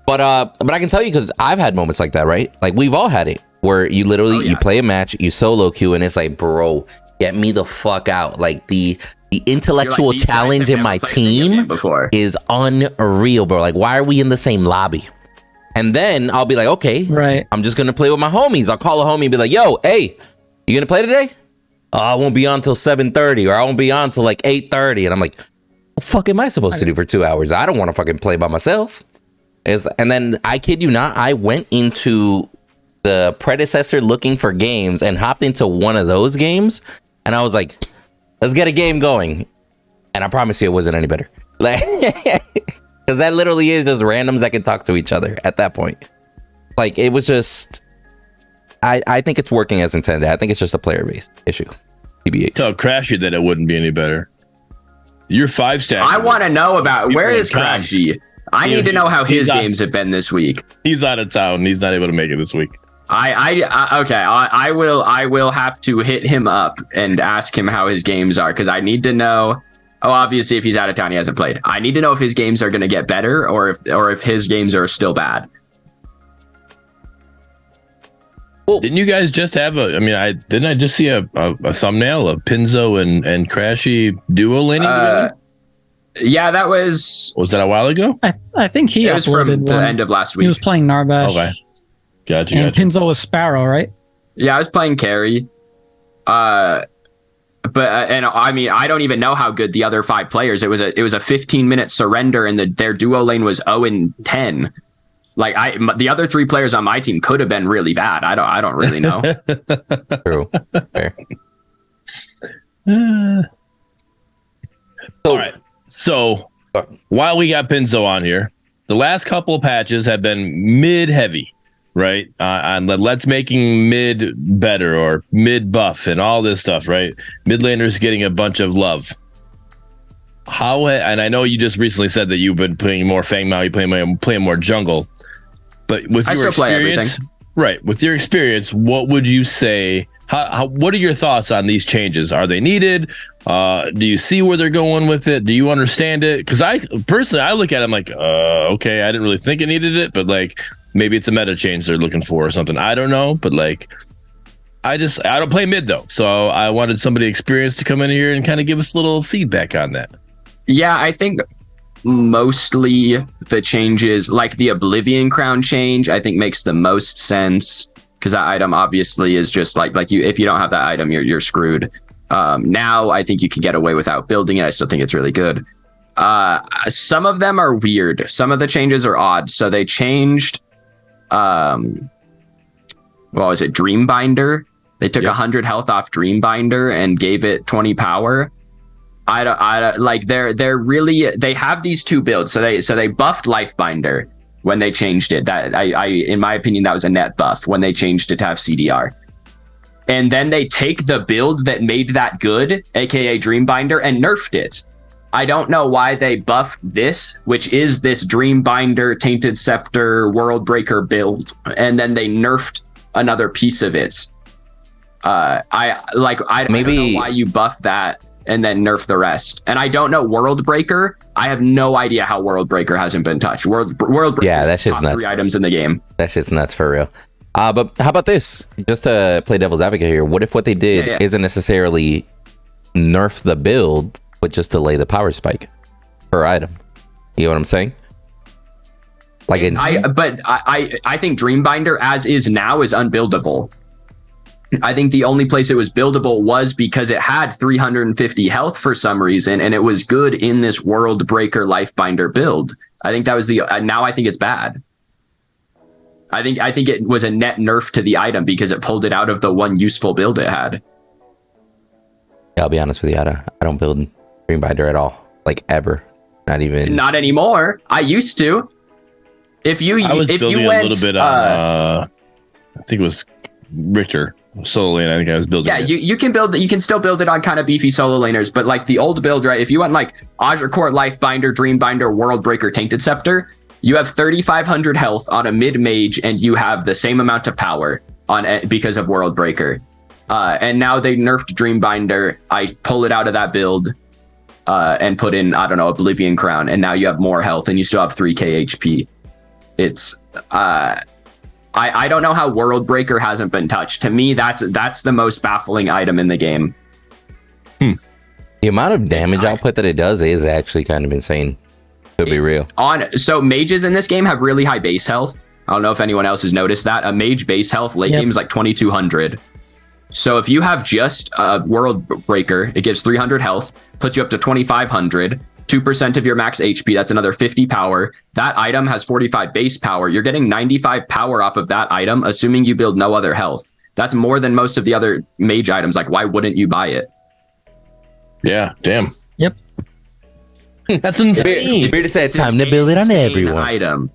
But I can tell you, because I've had moments like that, right? Like we've all had it, where you literally you play a match, you solo queue, and it's like, bro, get me the fuck out. Like the intellectual challenge in my team is unreal, bro. Like, why are we in the same lobby? And then I'll be like, okay, right, I'm just gonna play with my homies. I'll call a homie and be like, yo, hey, you gonna play today? I won't be on till 7:30, or I won't be on till like 8:30. And I'm like, what the fuck am I supposed to do for 2 hours? I don't want to fucking play by myself. And then, I kid you not, I went into the Predecessor looking for games and hopped into one of those games, and I was like, let's get a game going. And I promise you it wasn't any better. Like, because that literally is just randoms that can talk to each other at that point. Like, it was just, I think it's working as intended. I think it's just a player-based issue. TBH. Tell Crashy that it wouldn't be any better. You're 5-stack. I want to know about, where is Crashy? I need to know how his games have been this week. He's out of town. He's not able to make it this week. I will have to hit him up and ask him how his games are, because I need to know. Oh, obviously, if he's out of town, he hasn't played. I need to know if his games are going to get better, or if his games are still bad. Well, didn't you guys just have didn't I just see a thumbnail of Pinzo and Crashy duo laning together? Yeah, that was that a while ago? I think it was from the end of last week. He was playing Narbash. Okay, gotcha. And Pinzo was Sparrow, right? Yeah, I was playing Carry. I don't even know how good the other 5 players. It was a 15-minute surrender, and their duo lane was 0-10. Like the other 3 players on my team could have been really bad. I don't really know. True. Fair. All right. So while we got Pinzo on here, the last couple of patches have been mid heavy, right? On let's making mid better or mid buff and all this stuff, right? Mid laners getting a bunch of love. And I know you just recently said that you've been playing more Fang Mao, you playing more jungle, but with your experience, right? With your experience, what would you say? What are your thoughts on these changes? Are they needed? Do you see where they're going with it? Do you understand it? Because I personally look at it, I'm like, okay, I didn't really think it needed it, but like maybe it's a meta change they're looking for or something. I don't know, but like I don't play mid though, so I wanted somebody experienced to come in here and kind of give us a little feedback on that. Yeah, I think mostly the changes, like the Oblivion Crown change, I think makes the most sense. Because that item obviously is just like you. If you don't have that item, you're screwed. Now I think you can get away without building it. I still think it's really good. Some of them are weird. Some of the changes are odd. So they changed. What was it? Dreambinder. They took 100 health off Dreambinder and gave it 20 power. I don't like. They're really. They have these 2 builds. So they buffed Lifebinder. When they changed it, that I in my opinion, that was a net buff when they changed it to have CDR. And then they take the build that made that good, aka Dreambinder, and nerfed it. I don't know why they buffed this, which is this Dreambinder, Tainted Scepter, World Breaker build, and then they nerfed another piece of it. I don't know why you buff that and then nerf the rest. And I don't know World Breaker. I have no idea how World Breaker hasn't been touched. World Breaker, that's just top nuts. 3 items in the game. That's just nuts for real. But how about this? Just to play devil's advocate here, what if what they did isn't necessarily nerf the build, but just delay the power spike per item? You know what I'm saying? Like I think Dreambinder as is now is unbuildable. I think the only place it was buildable was because it had 350 health for some reason, and it was good in this World Breaker Lifebinder build. I think that was now I think it's bad. I think it was a net nerf to the item because it pulled it out of the one useful build it had. Yeah, I'll be honest with you, I don't build Dreambinder at all, like ever. Not anymore. I used to. I was building a little bit on I think it was Richter solo lane. I think I was building. Yeah, you can build it. You can still build it on kind of beefy solo laners, but like the old build, right? If you went like Azure Court, Lifebinder, Dreambinder, World Breaker, Tainted Scepter, you have 3,500 health on a mid mage, and you have the same amount of power on it because of World Breaker. And now they nerfed Dreambinder. I pull it out of that build and put in Oblivion Crown, and now you have more health, and you still have 3k HP. It's I don't know how World Breaker hasn't been touched. To me, that's the most baffling item in the game. The amount of damage output that it does is actually kind of insane. To be real. So mages in this game have really high base health. I don't know if anyone else has noticed that. A mage base health late game is like 2,200. So if you have just a World Breaker, it gives 300 health, puts you up to 2,500. 2% of your max HP, that's another 50 power. That item has 45 base power. You're getting 95 power off of that item, assuming you build no other health. That's more than most of the other mage items. Like, why wouldn't you buy it? Yeah, damn. Yep. That's insane. Weird to say it's time to build it on everyone. Item.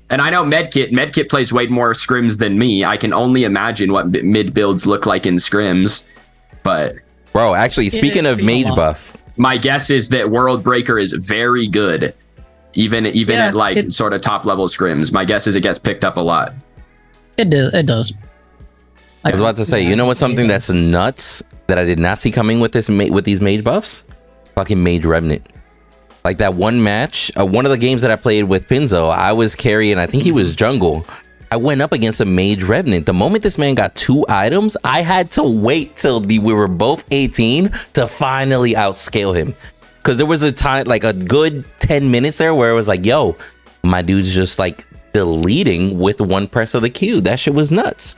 And I know Medkit plays way more scrims than me. I can only imagine what mid builds look like in scrims. But bro, actually, speaking of mage buff, my guess is that World Breaker is very good, even at like sort of top level scrims. My guess is it gets picked up a lot. It does. I was about to say, you know what's something that's nuts that I did not see coming with these mage buffs? Fucking Mage Revenant. Like that one match, one of the games that I played with Pinzo, I was carrying, I think he was jungle. I went up against a Mage Revenant. The moment this man got 2 items, I had to wait till we were both 18 to finally outscale him. Because there was a time, like a good 10 minutes there where it was like, yo, my dude's just like deleting with one press of the Q. That shit was nuts.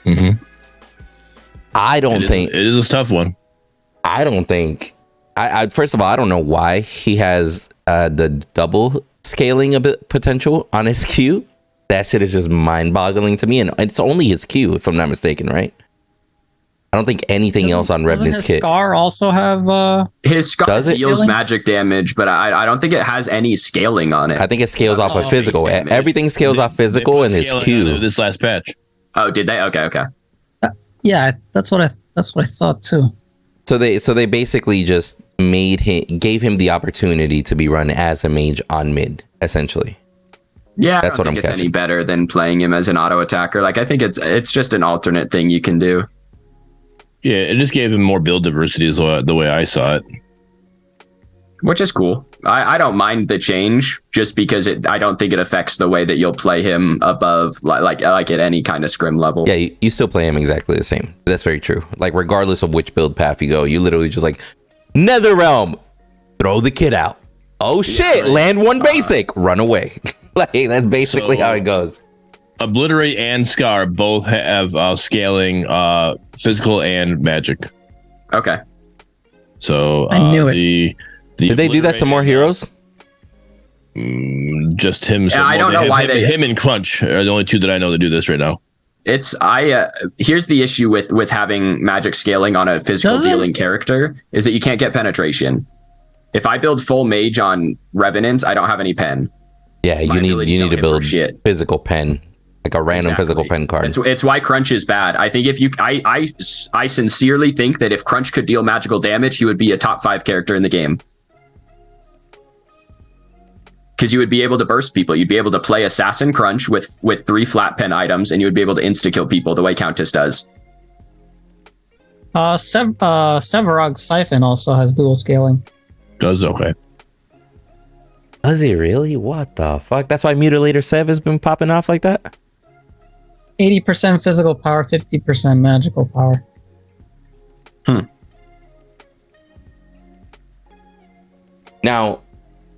Mm-hmm. I don't think... It is a tough one. I don't think... I first of all, I don't know why he has the double scaling a bit potential on his Q, that shit is just mind-boggling to me. And it's only his Q, if I'm not mistaken, right? I don't think anything else on Revenant's kit. Scar also have his Scar Does it? deals Scaling? magic damage, but I don't think it has any scaling on it. I think it scales off of Oh, physical. base damage. Everything scales off They physical put and his scaling on Q. this last patch. Oh, did they? Okay. yeah, that's what I thought too. So they basically just gave him the opportunity to be run as a mage on mid, essentially. Yeah, That's I don't what I'm think it's catching. any better than playing him as an auto attacker. Like, I think it's just an alternate thing you can do. Yeah, it just gave him more build diversity is the way I saw it. Which is cool. I don't mind the change just because I don't think it affects the way that you'll play him above like at any kind of scrim level. Yeah, you still play him exactly the same. That's very true. Like, regardless of which build path you go, you literally just like, Netherrealm, throw the kid out. Oh shit, land one basic, run away. Like, that's basically how it goes. Obliterate and Scar both have scaling physical and magic. Okay. So I knew it. Did they do that to more heroes? Just him. Yeah, I don't know why him and Crunch are the only two that I know that do this right now. It's here's the issue with having magic scaling on a physical Does it? dealing character is that you can't get penetration. If I build full mage on Revenant, I don't have any pen. Yeah, My you abilities need don't to hit for build shit. physical pen, like a random Exactly. physical pen card. It's why Crunch is bad. I think if you, I sincerely think that if Crunch could deal magical damage, he would be a top 5 character in the game. Because you would be able to burst people. You'd be able to play Assassin Crunch with 3 flat pen items, and you would be able to insta-kill people the way Countess does. Sevarog Siphon also has dual scaling. Does okay. Does he really? What the fuck? That's why Mutilator Sev has been popping off like that? 80% physical power, 50% magical power. Now,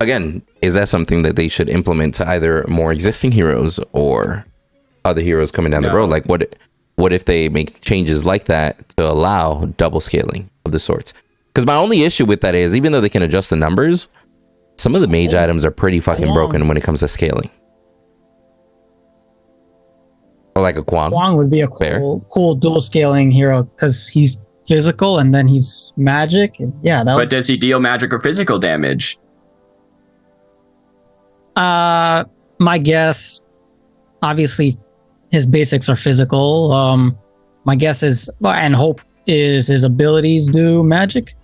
again, is that something that they should implement to either more existing heroes or other heroes coming down the road? Like, what if they make changes like that to allow double scaling of the sorts? Because my only issue with that is, even though they can adjust the numbers, some of the mage items are pretty fucking broken when it comes to scaling. Or like a Kwang. Kwang would be a cool dual scaling hero because he's physical and then he's magic. And yeah, that But does he deal magic or physical damage? my guess, obviously, his basics are physical. My guess is, and hope is, his abilities do magic.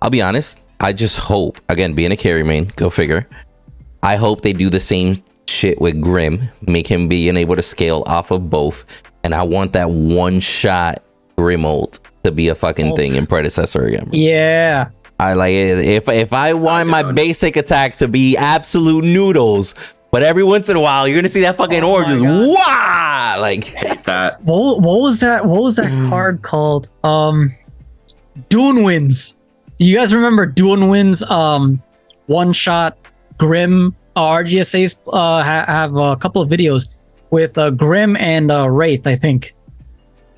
I'll be honest. I just hope, again, being a carry main, go figure. I hope they do the same shit with Grim, make him being able to scale off of both. And I want that one shot Grim ult to be a fucking thing in Predecessor again. Yeah. I like it. If I want my basic attack to be absolute noodles, but every once in a while you're gonna see that fucking orb just wah, like Hate that. What was that? What was that card called? Dune Winds. Do you guys remember Dune Winds? One shot Grim. RGSA's have a couple of videos with Grim and Wraith. I think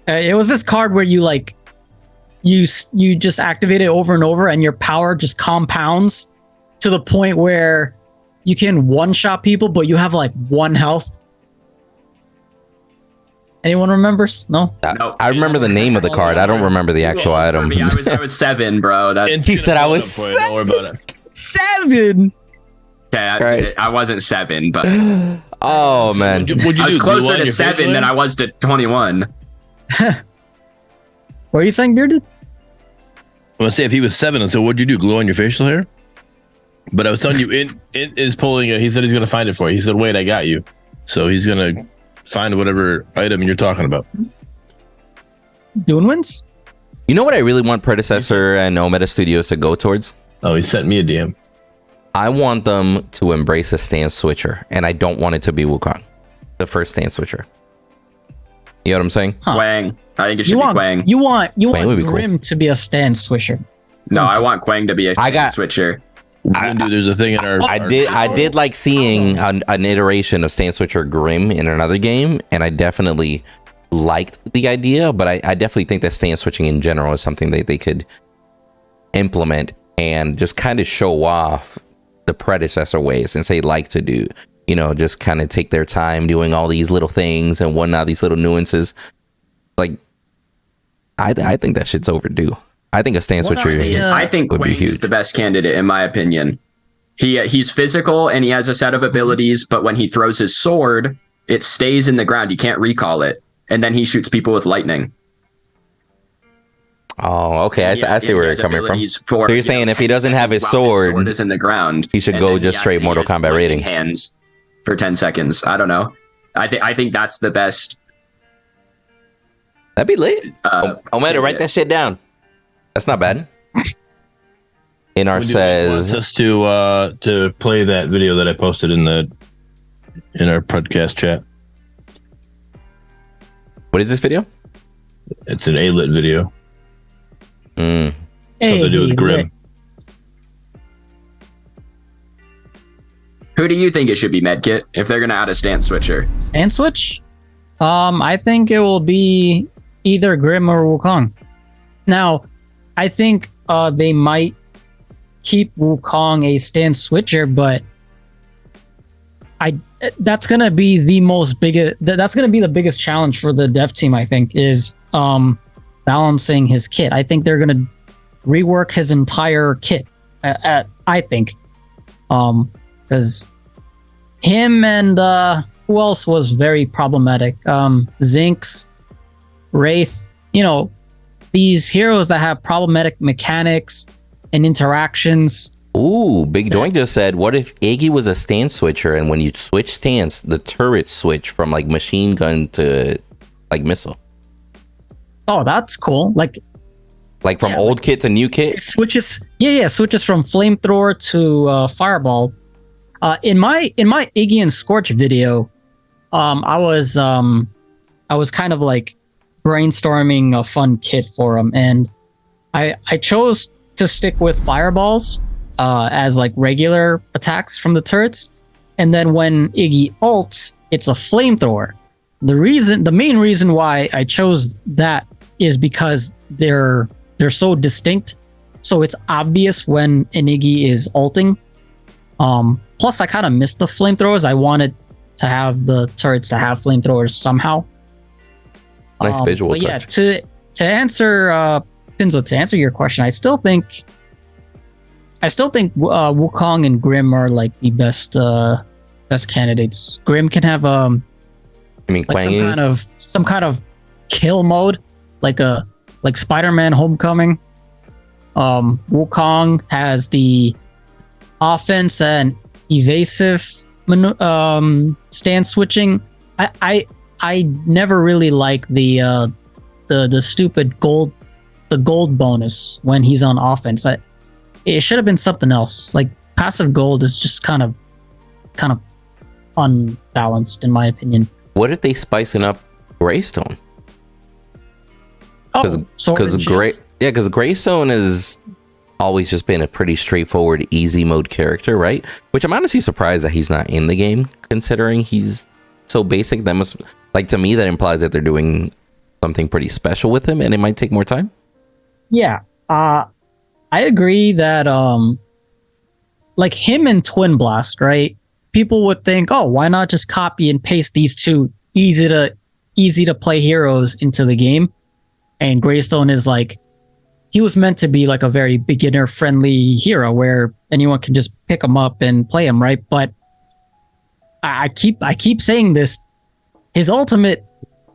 it was this card where you like you just activate it over and over, and your power just compounds to the point where you can one shot people, but you have like 1 health. Anyone remembers? No. No. I remember the name of the card. I don't remember the actual item. I was 7, bro. He said I was Don't worry about it. 7. Okay, I wasn't 7, but Oh man, What'd you I was do? closer Glue on to your 7 facial than hair? I was to 21. What are you saying, Bearded? I'm gonna say if he was 7, so what'd you do? Glue on your facial hair? But I was telling you, it is pulling. He said he's gonna find it for you. He said, "Wait, I got you." So he's gonna find whatever item you're talking about. Dune Winds? you know what I really want Predecessor and Omega Studios to go towards? Oh, he sent me a DM. I want them to embrace a stance switcher, and I don't want it to be Wukong, the first stance switcher. You know what I'm saying? Huh. Kwang. I think it should be Kwang. You want Kwang would be cool. Grim to be a stand swisher. No, I want Kwang to be a switcher. There's a thing in our. I did like seeing an iteration of stance switcher Grim in another game, and I definitely liked the idea, but I definitely think that stance switching in general is something that they could implement and just kind of show off the predecessor way, since they like to do, you know, just kind of take their time doing all these little things and whatnot, these little nuances. Like, I think that shit's overdue. I think a stance switcher I think would be Kwang huge. is the best candidate, in my opinion. He's physical and he has a set of abilities, but when he throws his sword, it stays in the ground. You can't recall it. And then he shoots people with lightning. Oh, okay. I see where you're coming from. So you're saying if he doesn't have his sword is in the ground, he should go just straight Mortal Kombat rating. Hands for 10 seconds. I don't know. I think that's the best. That'd be lit. Omega, write that shit down. That's not bad. Inar says wants us to play that video that I posted in our podcast chat. What is this video? It's an A-lit video. Mm. Something to do with Grim. Who do you think it should be, Medkit, if they're going to add a stance switcher? And switch? I think it will be either Grim or Wukong. Now, I think they might keep Wukong a stance switcher, but that's gonna be the biggest challenge for the dev team, I think, is balancing his kit. I think they're gonna rework his entire kit. I think, because him and who else was very problematic? Zinx, Wraith, you know, these heroes that have problematic mechanics and interactions. Ooh, Big Doink just said, what if Iggy was a stance switcher, and when you switch stance, the turrets switch from like machine gun to like missile? Oh, that's cool. Like from old kit to new kit? Switches from flamethrower to fireball. In my Iggy and Scorch video, I was kind of like brainstorming a fun kit for him, and I chose to stick with fireballs as like regular attacks from the turrets, and then when Iggy ults, it's a flamethrower. The main reason why I chose that is because they're so distinct, so it's obvious when an Iggy is ulting. Plus, I kind of missed the flamethrowers. I wanted to have the turrets to have flamethrowers somehow. Nice visual touch. Yeah, to answer Pinzo, to answer your question, I still think Wukong and Grim are like the best candidates. Grim can have I mean, like some kind of kill mode, like Spider-Man Homecoming. Wukong has the offense and evasive stance switching. I never really like the stupid gold bonus when he's on offense. It should have been something else. Like passive gold is just kind of unbalanced in my opinion. What if they spicing up Greystone? Because Greystone has always just been a pretty straightforward, easy mode character, right? Which I'm honestly surprised that he's not in the game, considering he's so basic. That must, like, to me, that implies that they're doing something pretty special with him, and it might take more time. Yeah, I agree that like him and Twin Blast, right? People would think, oh, why not just copy and paste these two easy to play heroes into the game? And Greystone is like, he was meant to be like a very beginner friendly hero where anyone can just pick him up and play him, right? But I keep saying this, his ultimate,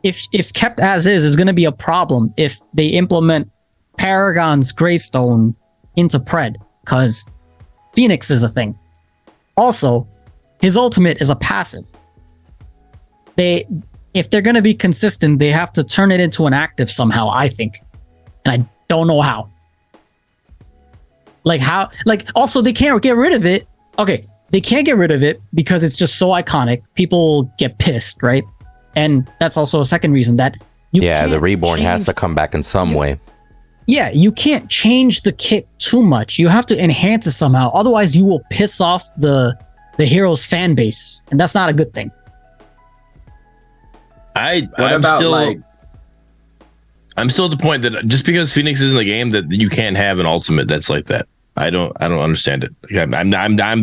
if kept as is going to be a problem if they implement Paragon's Greystone into Pred, because Phoenix is a thing. Also, his ultimate is a passive. If they're going to be consistent, they have to turn it into an active somehow, I think. And I don't know how. Also, they can't get rid of it. Okay, they can't get rid of it because it's just so iconic. People get pissed, right? And that's also a second reason that the Reborn has to come back in some way. Yeah, you can't change the kit too much. You have to enhance it somehow. Otherwise, you will piss off the hero's fan base, and that's not a good thing. I'm still at the point that just because Phoenix is in the game, that you can't have an ultimate that's like that. I don't understand it.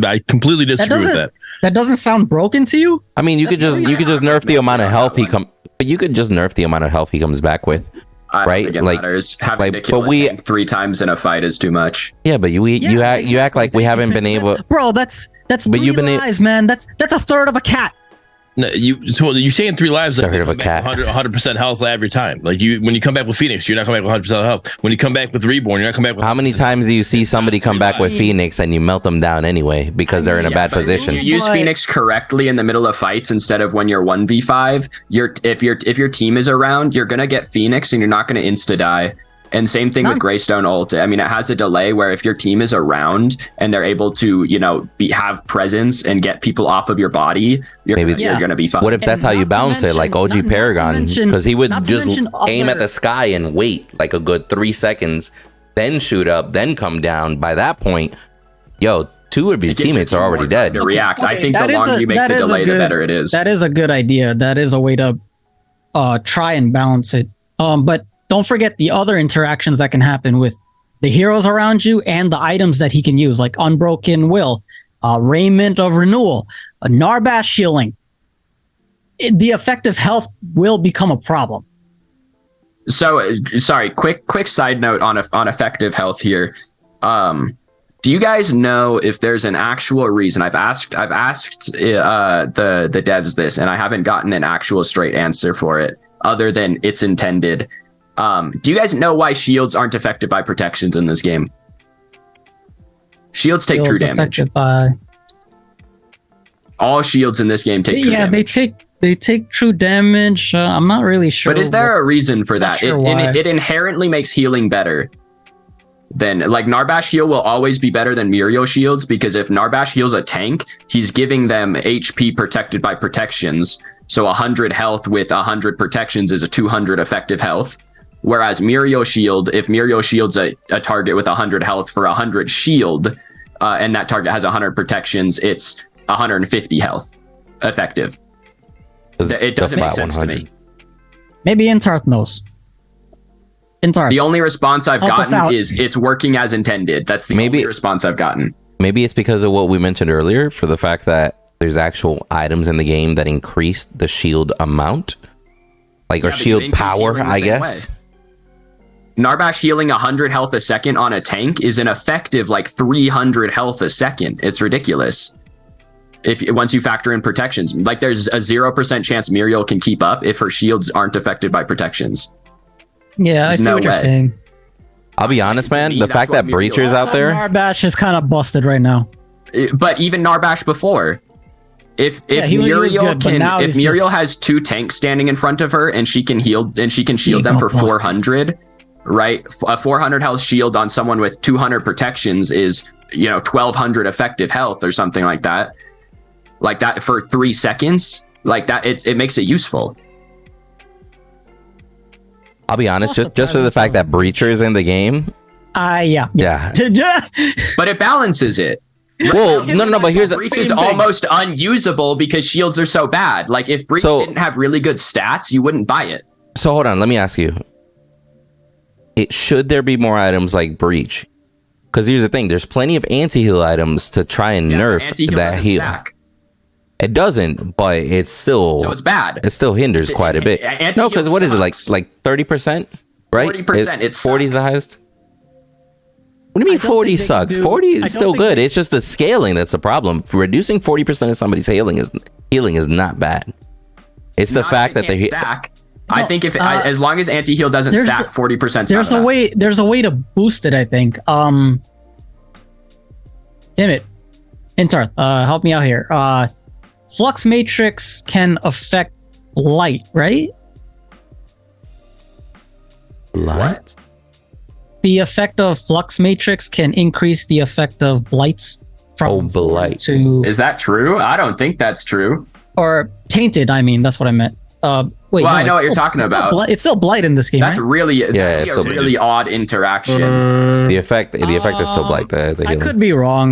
I completely disagree with that. That doesn't sound broken to you? I mean, you could just nerf the amount of health but you could just nerf the amount of health he comes back with. Right, like having to kill a tank 3 times in a fight is too much. Yeah, but you act like we haven't been able. Bro, that's 3 lives, man. That's a third of a cat. No, you're saying 3 lives, like third of a cat, 100% health every time. Like when you come back with Phoenix, you're not coming back with 100% health. When you come back with Reborn, you're not coming back with. How many times do you see somebody come back with Phoenix and you melt them down anyway because they're in a bad position? You use Phoenix correctly in the middle of fights instead of when you're 1v5. If your team is around, you're gonna get Phoenix and you're not gonna insta die. And same thing with Greystone Ult. I mean, it has a delay where if your team is around and they're able to, have presence and get people off of your body, you're going to be fine. What if that's how you balance it, like OG Paragon? Because he would just aim at the sky and wait like a good 3 seconds, then shoot up, then come down. By that point, 2 of your teammates are already dead. To react. I think the longer you make the delay, the better it is. That is a good idea. That is a way to try and balance it. But don't forget the other interactions that can happen with the heroes around you and the items that he can use, like Unbroken Will, Raiment of Renewal, Narbash healing. The effective health will become a problem. So, sorry, quick side note on effective health here. Do you guys know if there's an actual reason? I've asked the devs this, and I haven't gotten an actual straight answer for it, other than it's intended. Do you guys know why shields aren't affected by protections in this game? Shields take true damage. All shields in this game take true damage. They take true damage. I'm not really sure. But is there a reason for that? It inherently makes healing better. Then, like, Narbash heal will always be better than Muriel shields, because if Narbash heals a tank, he's giving them HP protected by protections. So 100 health with 100 protections is a 200 effective health. Whereas Muriel shield, if Muriel shields a target with 100 health for 100 shield, and that target has 100 protections, it's 150 health effective. It doesn't make sense to me. Maybe Intarth knows. Intarth. The only response I've gotten is it's working as intended. That's the only response I've gotten. Maybe it's because of what we mentioned earlier, for the fact that there's actual items in the game that increase the shield amount, or shield power, I guess. Narbash healing 100 health a second on a tank is an effective 300 health a second. It's ridiculous. Once you factor in protections, there's a 0% chance Muriel can keep up if her shields aren't affected by protections. Yeah, there's I see what you're saying. I'll be honest, man. The fact that Breacher's out there, Narbash is kind of busted right now. But even Narbash before, if Muriel has 2 tanks standing in front of her and she can heal and she can shield them for 400. Right, a 400 health shield on someone with 200 protections is 1200 effective health or something like that for 3 seconds. It makes it useful. I'll be honest, just for the fact that Breacher is in the game. Yeah. But it balances it. Well, no, but here's Breach is almost unusable because shields are so bad. If Breach didn't have really good stats, you wouldn't buy it. So hold on, let me ask you. Should there be more items like Breach? Because here's the thing, there's plenty of anti-heal items to try and nerf that heal. Stack. It doesn't, but it's still... So it's bad. It still hinders quite a bit. No, because what is it, like 30%? Right? 40%. It's 40 is the highest? What do you mean 40 sucks? 40 is still good. It's just the scaling that's the problem. Reducing 40% of somebody's healing is not bad. It's the fact that they stack. I think as long as anti-heal doesn't stack, 40%. There's a way to boost it, I think. Damn it. Intarth, help me out here. Flux Matrix can affect light, right? Light? The effect of Flux Matrix can increase the effect of blights from blight. To... Is that true? I don't think that's true. Or tainted, I mean, that's what I meant. Wait, I know what you're talking about. It's still blight in this game. That's right? Really, it's a really odd interaction. The effect is still blight. I could be wrong.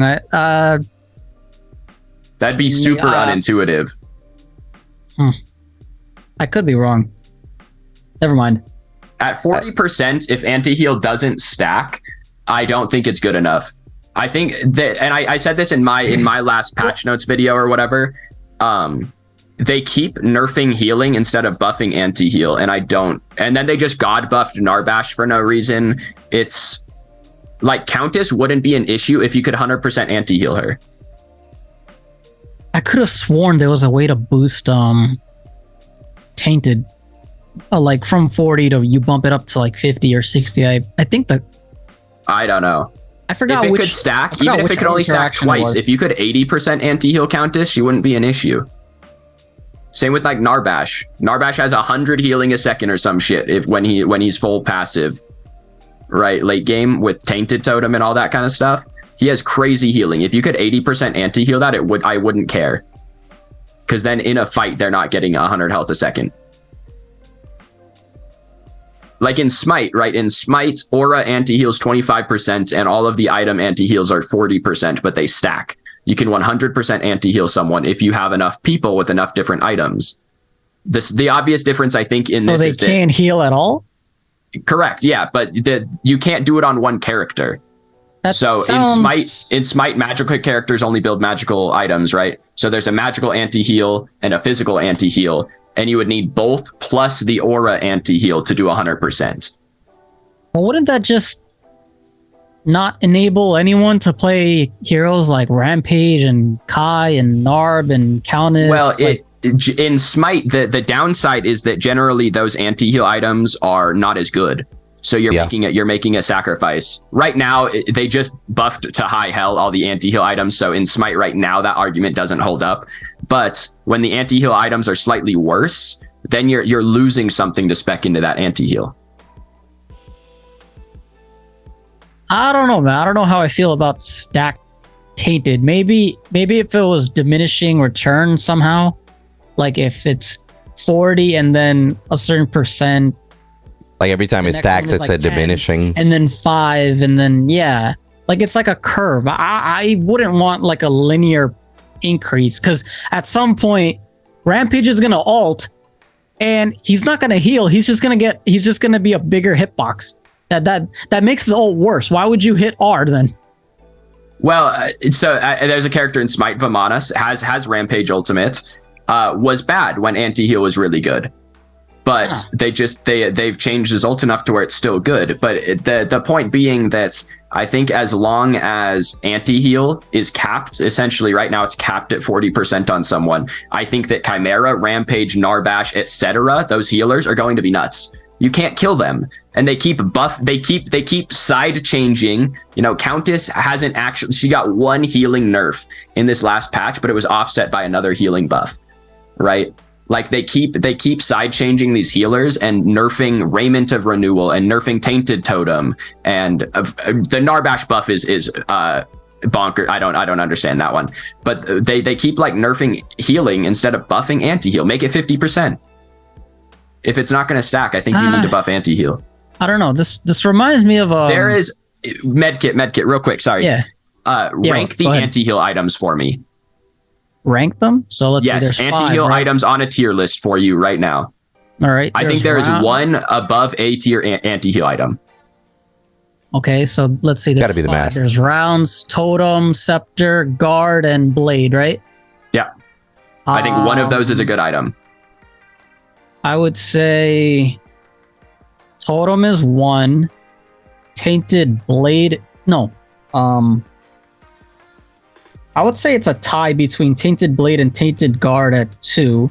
That'd be super unintuitive. I could be wrong. Never mind. At 40%, if anti-heal doesn't stack, I don't think it's good enough. I think that, and I said this in my last patch notes video or whatever. They keep nerfing healing instead of buffing anti-heal, and I don't. And then they just god buffed Narbash for no reason. It's like Countess wouldn't be an issue if you could 100% anti-heal her. I could have sworn there was a way to boost Tainted, like from 40 to you bump it up to like 50 or 60. I think that. I don't know. I forgot if it which could stack, even if it could only stack twice. If you could 80% anti-heal Countess, she wouldn't be an issue. Same with like Narbash. Narbash has 100 healing a second or some shit when he's full passive, right? Late game with Tainted Totem and all that kind of stuff. He has crazy healing. If you could 80% anti-heal that, I wouldn't care. Because then in a fight, they're not getting 100 health a second. Like in Smite, right? In Smite, Aura anti-heals 25% and all of the item anti-heals are 40%, but they stack. You can 100% anti-heal someone if you have enough people with enough different items. The obvious difference, I think, in this is they can't heal at all? Correct, yeah, but you can't do it on one character. In Smite, magical characters only build magical items, right? So there's a magical anti-heal and a physical anti-heal, and you would need both plus the aura anti-heal to do 100%. Well, wouldn't that just not enable anyone to play heroes like Rampage and Kai and Narb and Countess? Well, in Smite, the downside is that generally those anti-heal items are not as good. So you're making a sacrifice. Right now, they just buffed to high hell all the anti-heal items. So in Smite right now, that argument doesn't hold up. But when the anti-heal items are slightly worse, then you're losing something to spec into that anti-heal. I don't know, man. I don't know how I feel about stack Tainted. Maybe if it was diminishing return somehow, like if it's 40 and then a certain percent. Like every time it stacks, it's like a diminishing. And then 5, and then, yeah. Like it's like a curve. I wouldn't want like a linear increase, because at some point, Rampage is going to ult, and he's not going to heal. He's just going to be a bigger hitbox. That makes it all worse. Why would you hit R then? Well, there's a character in Smite, Vamanas, has Rampage ultimate, was bad when anti-heal was really good. But they've changed his ult enough to where it's still good. But the point being that I think as long as anti-heal is capped, essentially right now it's capped at 40% on someone, I think that Chimera, Rampage, Narbash, etc., those healers are going to be nuts. You can't kill them, and they keep side changing. You know, Countess she got one healing nerf in this last patch, but it was offset by another healing buff, right? Like they keep side changing these healers and nerfing Raiment of Renewal and nerfing Tainted Totem, and the Narbash buff is bonker. I don't understand that one, but they keep like nerfing healing instead of buffing anti-heal. Make it 50%. If it's not going to stack, I think you need to buff anti-heal. I don't know. This reminds me of there is medkit real quick. Sorry. Yeah. Rank the anti-heal items for me. Rank them? So let's see. Yes, anti-heal items on a tier list for you right now. All right. I think there is one above A tier anti-heal item. Okay, so let's see. There's gotta be the mask. There's rounds, totem, scepter, guard, and blade, right? Yeah. I think one of those is a good item. I would say totem is 1. Tainted blade. No. I would say it's a tie between Tainted Blade and Tainted Guard at 2.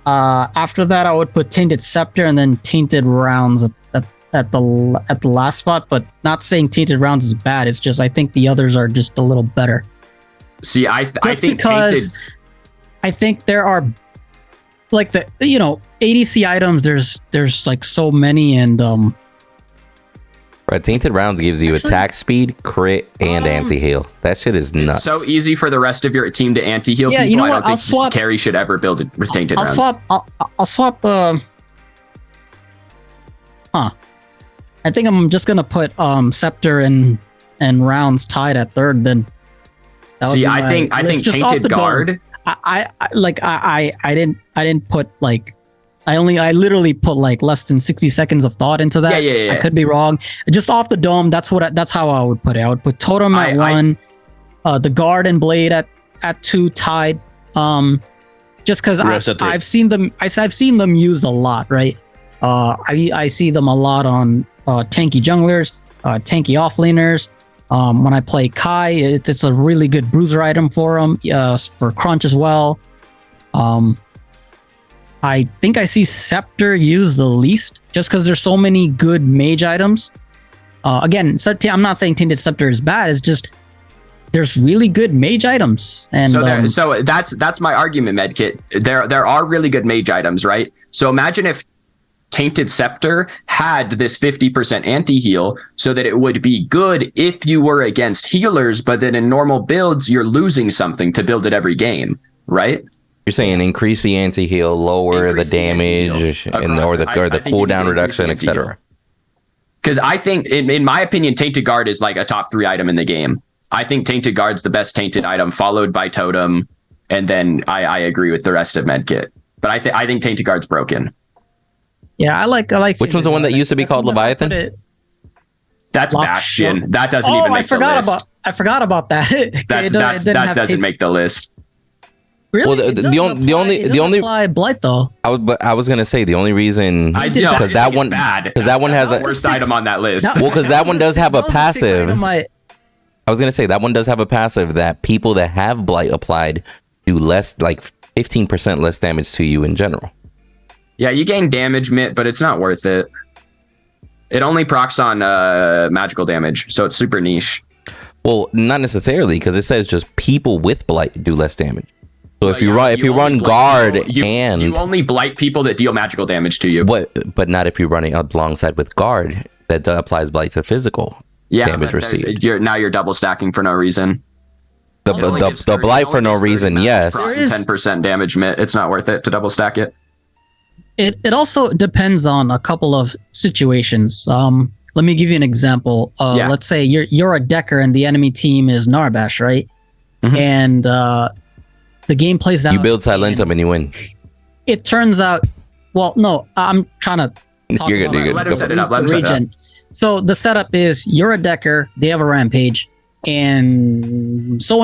After that, I would put Tainted Scepter and then Tainted Rounds at the last spot. But not saying Tainted Rounds is bad. It's just I think the others are just a little better. See, I think because I think there are like the ADC items. There's like so many, and Right, Tainted Rounds gives you attack speed, crit, and anti-heal. That shit is nuts. It's so easy for the rest of your team to anti-heal people. You know what? I don't think carry should ever build it with Tainted Rounds. I'll swap. I think I'm just gonna put Scepter and Rounds tied at 3rd. Then. See, I think Tainted Guard. I didn't put like. I literally put like less than 60 seconds of thought into that. Yeah. I could be wrong. Just off the dome, that's how I would put it. I would put Totem at 1, the Guard and Blade at 2 tied. Just because I've seen them used a lot, right? I see them a lot on tanky junglers, tanky offlaners. When I play Kai, it's a really good bruiser item for him. For Crunch as well. I think I see Scepter used the least, just because there's so many good mage items. Again, I'm not saying Tainted Scepter is bad. It's just there's really good mage items, and so that's my argument, Medkit. There are really good mage items, right? So imagine if Tainted Scepter had this 50% anti-heal, so that it would be good if you were against healers, but then in normal builds you're losing something to build it every game, right? You're saying increase the anti-heal, lower the damage, or the cooldown reduction, etc. Because I think, in my opinion, Tainted Guard is like a top 3 item in the game. I think Tainted Guard's the best Tainted item, followed by Totem, and then I agree with the rest of Medkit. But I think Tainted Guard's broken. Yeah, I like. Which one's the one that used to be called Leviathan? That's Bastion. That doesn't even make the list. I forgot about that. That doesn't make the list. Really? Well, the only apply Blight though. I was gonna say the only reason because that one has a worst item on that list. Well, because that one does have a passive. I was gonna say that one does have a passive that people that have Blight applied do less, like 15% less damage to you in general. Yeah, you gain damage, Mitt, but it's not worth it. It only procs on magical damage, so it's super niche. Well, not necessarily, because it says just people with Blight do less damage. So if you run guard and you only blight people that deal magical damage to you. But not if you're running alongside with guard that applies blight to physical damage received. You're double stacking for no reason. The blight for no reason, yes. 10% damage, Mitt. It's not worth it to double stack it. It also depends on a couple of situations. Let me give you an example. Let's say you're a Decker and the enemy team is Narbash, right? Mm-hmm. And the game plays out. You build Silentum and you win. It turns out, well, no, I'm trying to talk You're good. Let him set it up. So the setup is you're a Decker, they have a Rampage, and so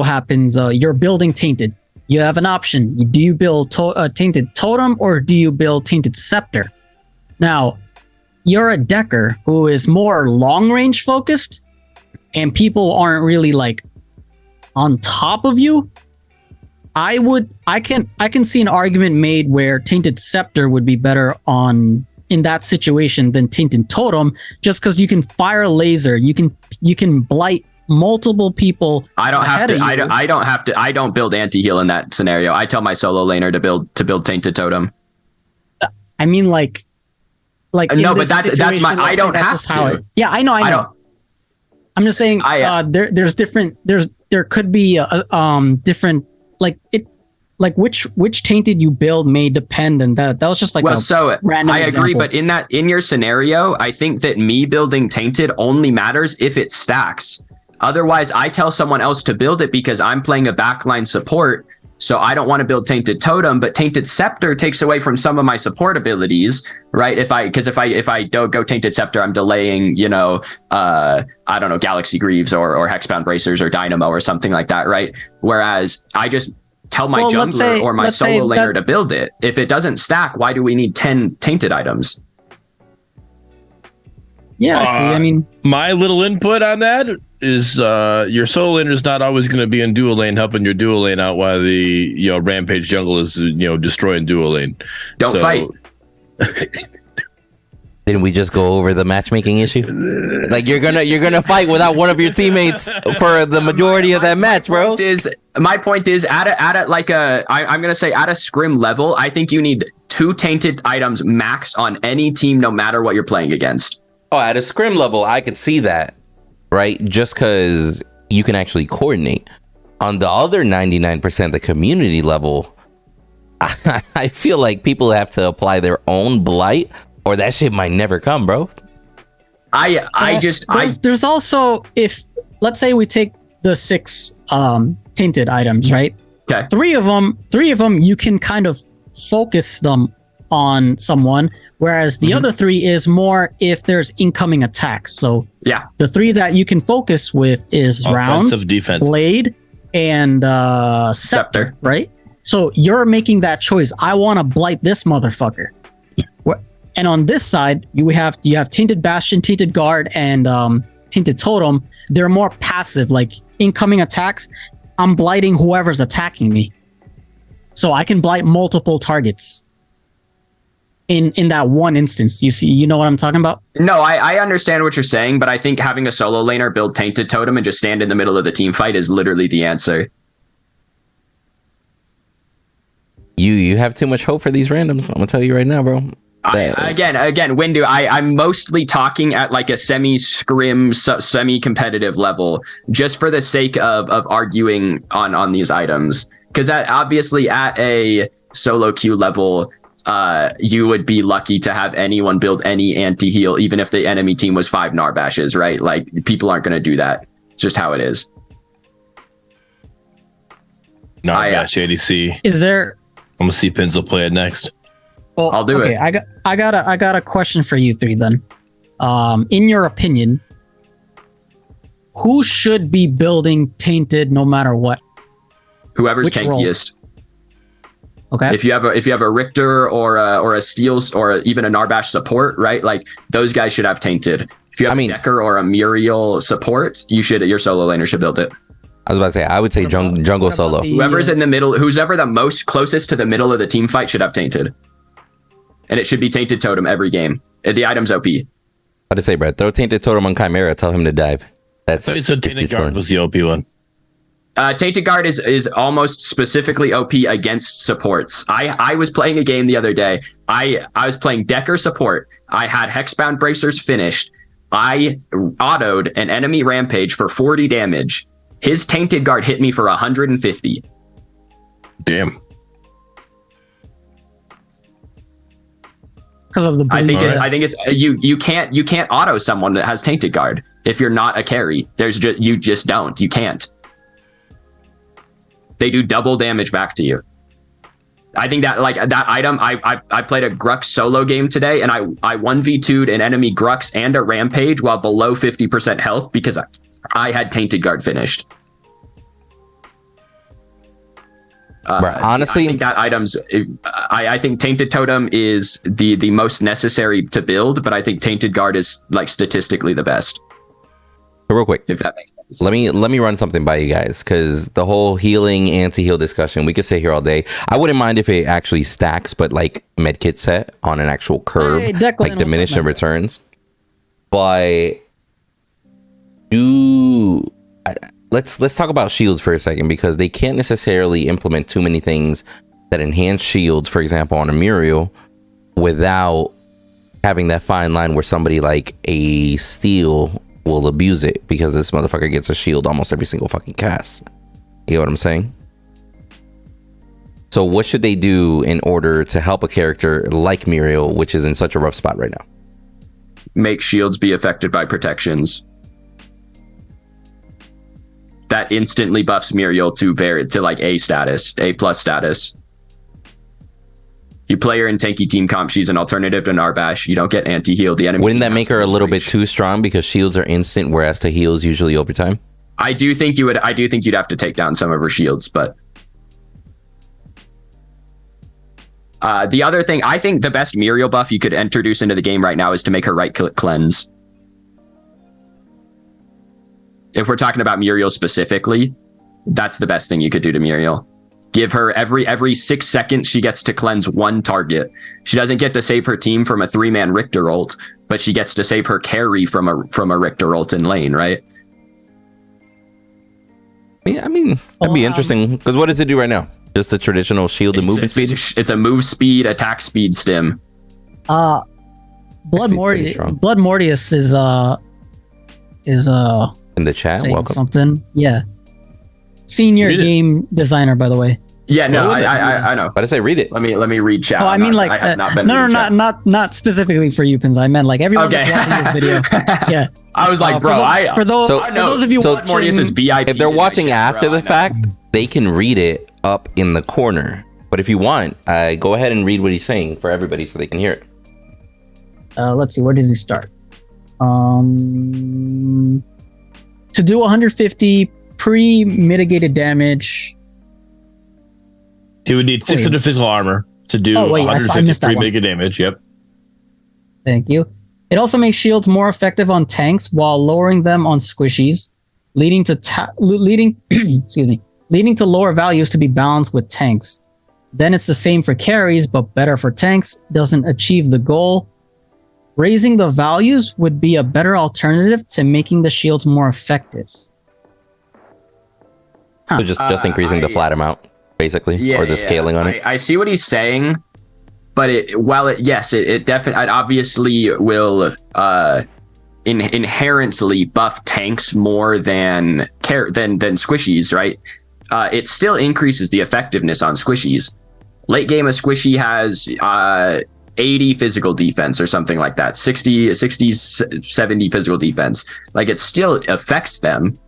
happens. You're building Tainted. You have an option. Do you build Tainted Totem or do you build Tainted Scepter? Now, you're a Decker who is more long range focused, and people aren't really like on top of you. I can see an argument made where Tainted Scepter would be better in that situation than Tainted Totem, just because you can fire laser, you can blight multiple people. I don't build anti-heal in that scenario. I tell my solo laner to build Tainted Totem. I mean, like no, but that's my. I don't have to. Yeah, I know. I'm just saying. There's different. There could be different. Which Tainted you build may depend, and that was just like random I agree, example. but in your scenario, I think that me building Tainted only matters if it stacks. Otherwise, I tell someone else to build it because I'm playing a backline support, so I don't want to build Tainted Totem. But Tainted Scepter takes away from some of my support abilities, right? If I don't go Tainted Scepter, I'm delaying, I don't know, Galaxy Greaves or Hexbound Bracers or Dynamo or something like that, right? Whereas I just tell my jungler or my solo laner to build it. If it doesn't stack, why do we need 10 Tainted items? Yeah, I mean, my little input on that is your solo laner is not always going to be in dual lane helping your dual lane out while the Rampage jungle is destroying dual lane. Don't fight. Didn't we just go over the matchmaking issue? Like you're gonna fight without one of your teammates for the majority of that match, bro. My point is at a scrim level, I think you need 2 Tainted items max on any team, no matter what you're playing against. Oh, at a scrim level, I could see that, right? Just because you can actually coordinate. On the other 99%, the community level, I feel like people have to apply their own blight, or that shit might never come, bro. There's also, if let's say we take the 6 Tainted items, right? Okay. 3 of them you can kind of focus them on someone, whereas the other 3 is more if there's incoming attacks. So Yeah. the 3 that you can focus with is rounds, Offensive, defense. blade, and scepter, right? So you're making that choice. I want to blight this motherfucker. And on this side, you have Tainted Bastion, Tainted Guard, and Tainted Totem. They're more passive, like incoming attacks. I'm blighting whoever's attacking me. So I can blight multiple targets in that one instance. You know what I'm talking about? No, I understand what you're saying, but I think having a solo laner build Tainted Totem and just stand in the middle of the team fight is literally the answer. You have too much hope for these randoms. I'm gonna tell you right now, bro. Again, Windu, I'm mostly talking at like a semi-scrim, semi-competitive level, just for the sake of arguing on these items. Because obviously at a solo queue level, you would be lucky to have anyone build any anti-heal, even if the enemy team was 5 Narbashes, right? Like, people aren't going to do that. It's just how it is. Narbash ADC. Is there... I'm going to see Pinzo play it next. Well, I'll do it. I got a question for you 3 then. In your opinion, who should be building Tainted no matter what? Whoever's Which role? tankiest. Okay. If you have a Richter or a Steel or even a Narbash support, right? Like, those guys should have Tainted. If you have a Decker or a Muriel support, your solo laner should build it. I was about to say, I would say jungle solo. Whoever's in the middle, who's ever the most closest to the middle of the team fight should have Tainted. And it should be Tainted Totem every game. The item's OP. I'd say, Brett, throw Tainted Totem on Chimera, tell him to dive. That's So Tainted Guard was the OP one. Tainted Guard is almost specifically OP against supports. I was playing a game the other day. I was playing Decker support. I had Hexbound Bracers finished. I autoed an enemy Rampage for 40 damage. His Tainted Guard hit me for 150. Damn. Because of the I think it's you can't auto someone that has Tainted Guard if you're not a carry. You just don't. You can't. They do double damage back to you. I think that that item. I played a Grux solo game today, and I 1v2'd an enemy Grux and a Rampage while below 50% health because I had Tainted Guard finished. Honestly, I think that item's. I think Tainted Totem is the most necessary to build, but I think Tainted Guard is like statistically the best. Real quick, if that makes sense. Let me run something by you guys, because the whole healing anti-heal discussion, we could sit here all day. I wouldn't mind if it actually stacks, but like medkit set on an actual curve, Declan, like diminishing returns. But let's talk about shields for a second, because they can't necessarily implement too many things that enhance shields, for example, on a Muriel, without having that fine line where somebody like a Steel will abuse it, because this motherfucker gets a shield almost every single fucking cast. You know what I'm saying? So what should they do in order to help a character like Muriel, which is in such a rough spot right now? Make shields be affected by protections. That instantly buffs Muriel to like A status, A+ status. You play her in tanky team comp, she's an alternative to Narbash. You don't get anti-heal. The enemy. Wouldn't that make her a little bit too strong, because shields are instant, whereas to heals usually over time? I do think you'd have to take down some of her shields, but the other thing, I think the best Muriel buff you could introduce into the game right now is to make her right click cleanse. If we're talking about Muriel specifically, that's the best thing you could do to Muriel. Give her every 6 seconds, she gets to cleanse one target. She doesn't get to save her team from a 3-man Richter ult, but she gets to save her carry from a Richter ult in lane, right? I mean, that'd be interesting, because what does it do right now? Just the traditional shield and movement speed? It's a move speed, attack speed stim. Blood Mortius is in the chat. Welcome. Something. Yeah. Senior game designer, by the way. Yeah, no, I know. But I say read it. Let me read chat. Oh, I mean, like, I have not been not specifically for you, Pins. I meant like everyone that's watching this video. Yeah. I was like, bro, for those of you watching, Mortius is BIP. If they're watching after the fact, they can read it up in the corner. But if you want, go ahead and read what he's saying for everybody so they can hear it. Let's see, where does he start? To do 150 pre-mitigated damage. He would need 600 physical armor to do 150 pre-mitigated damage. Yep. Thank you. It also makes shields more effective on tanks while lowering them on squishies, leading to leading to lower values to be balanced with tanks. Then it's the same for carries, but better for tanks. Doesn't achieve the goal. Raising the values would be a better alternative to making the shields more effective. So just increasing the flat amount, basically, or the scaling on it. I see what he's saying, but it definitely, it obviously will inherently buff tanks more than squishies, right? It still increases the effectiveness on squishies. Late game, a squishy has 80 physical defense or something like that, 60, 70 physical defense. Like, it still affects them.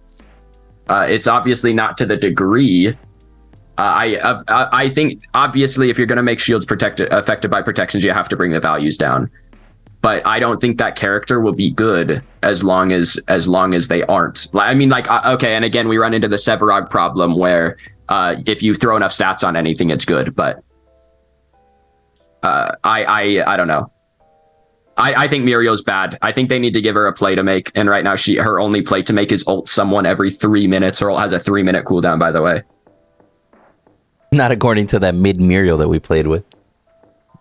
It's obviously not to the degree. I think obviously if you're going to make shields affected by protections, you have to bring the values down. But I don't think that character will be good as long as they aren't. I mean, like, okay, and again, we run into the Sevarog problem where if you throw enough stats on anything, it's good. But I don't know. I think Muriel's bad. I think they need to give her a play to make. And right now, her only play to make is ult someone every 3 minutes. Her ult has a 3-minute cooldown, by the way. Not according to that mid Muriel that we played with.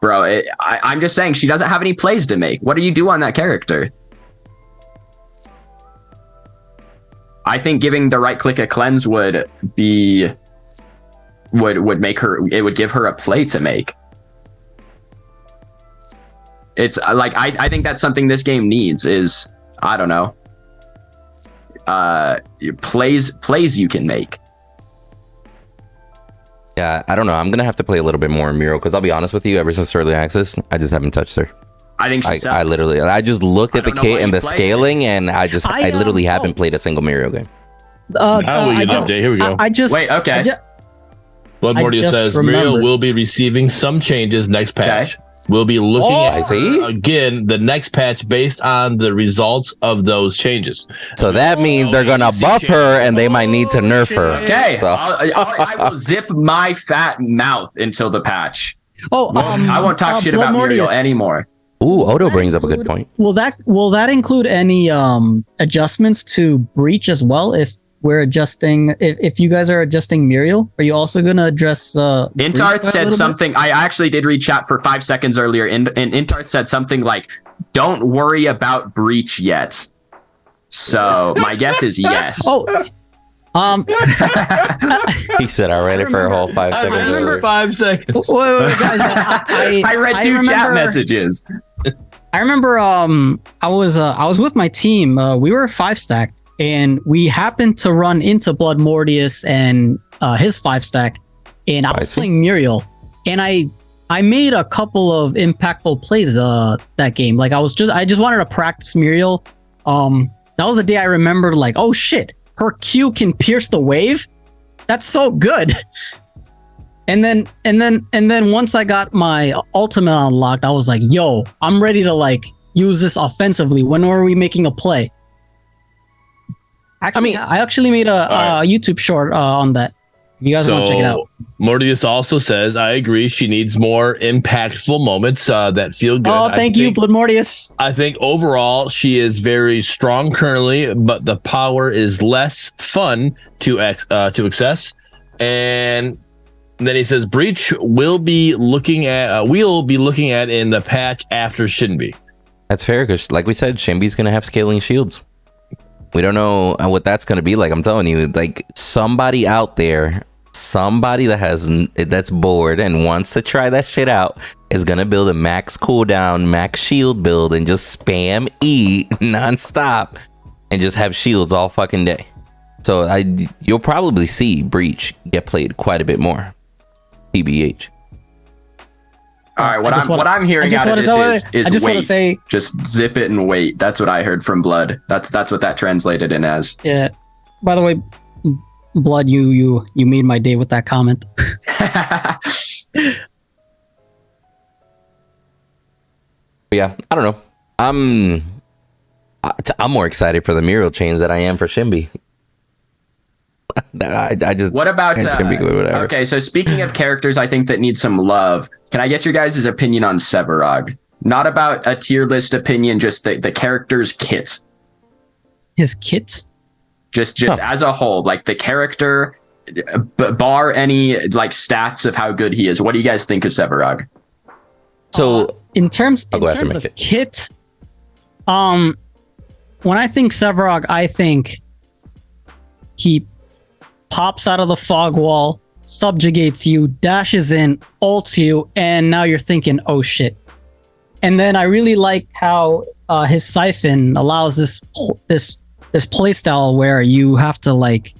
Bro, I'm just saying she doesn't have any plays to make. What do you do on that character? I think giving the right click a cleanse would make her. It would give her a play to make. It's like I think that's something this game needs. Is, I don't know, plays you can make. Yeah, I don't know. I'm gonna have to play a little bit more Muriel because I'll be honest with you. Ever since early access, I just haven't touched her. I think she sucks. I just looked at the kit and the scaling, and I literally haven't played a single Muriel game. Here we go. Wait. Okay. Blood Mortius says Muriel will be receiving some changes next patch. Okay. We'll be looking at again the next patch based on the results of those changes. So that means they're gonna buff her, and they might need to nerf her. Okay, so. I will zip my fat mouth until the patch. I won't talk shit about Muriel anymore. Ooh, Odo brings up a good point. Will that include any adjustments to Breach as well? If we're adjusting, if you guys are adjusting Muriel, are you also going to address Intarth said something. I actually did read chat for 5 seconds earlier, and Intarth said something like, don't worry about Breach yet. So my guess is yes. He said I read it for a whole 5 seconds. I remember 5 seconds. Wait, guys, I read two chat messages. I remember I was with my team. We were 5-stacked. And we happened to run into Blood Mortius and his 5-stack, and I was playing Muriel, and I made a couple of impactful plays that game. Like I just wanted to practice Muriel. That was the day I remembered, like, oh shit, her Q can pierce the wave. That's so good. And then once I got my ultimate unlocked, I was like, yo, I'm ready to like use this offensively. When are we making a play? Actually, I actually made a YouTube short on that. If you guys want to check it out. Mortius also says, I agree. She needs more impactful moments that feel good. Oh, thank you, Blood Mortius. I think overall she is very strong currently, but the power is less fun to access. And then he says, Breach will be looking at in the patch after Shinbi. That's fair because, like we said, Shinbi's going to have scaling shields. We don't know what that's going to be like. I'm telling you, like somebody out there, somebody that's bored and wants to try that shit out is going to build a max cooldown, max shield build and just spam E nonstop and just have shields all fucking day. So you'll probably see Breach get played quite a bit more. TBH. All right, what I'm hearing out of this is wait. Just zip it and wait. That's what I heard from Blood. That's what that translated in as. Yeah. By the way, Blood, you made my day with that comment. But yeah, I don't know. I'm more excited for the Muriel change than I am for SHINBI. I just what about whatever. Okay, so speaking of characters I think that need some love, can I get your guys' opinion on Sevarog? Not about a tier list opinion, just the character's kit. His kit? Just as a whole, like the character, bar any like stats of how good he is. What do you guys think of Sevarog? So in terms of kit, when I think Sevarog, I think he pops out of the fog wall, subjugates you, dashes in, ults you, and now you're thinking, oh shit. And then I really like how his siphon allows this playstyle where you have to like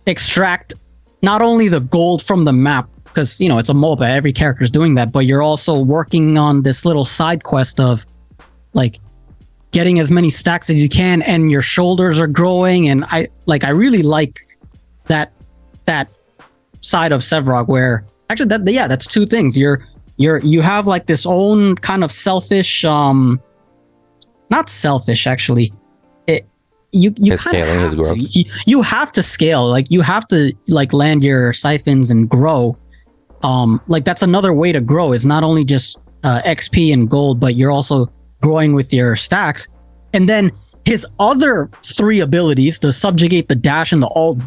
extract not only the gold from the map, because you know it's a MOBA, every character is doing that, but you're also working on this little side quest of like getting as many stacks as you can, and your shoulders are growing, and I really like that side of Sevarog where actually that's two things. You have like this own kind of selfish, not selfish actually. You scaling his growth. You have to scale, like you have to like land your siphons and grow. Like that's another way to grow. It's not only just XP and gold, but you're also growing with your stacks. And then his other three abilities, the subjugate, the dash, and the ult,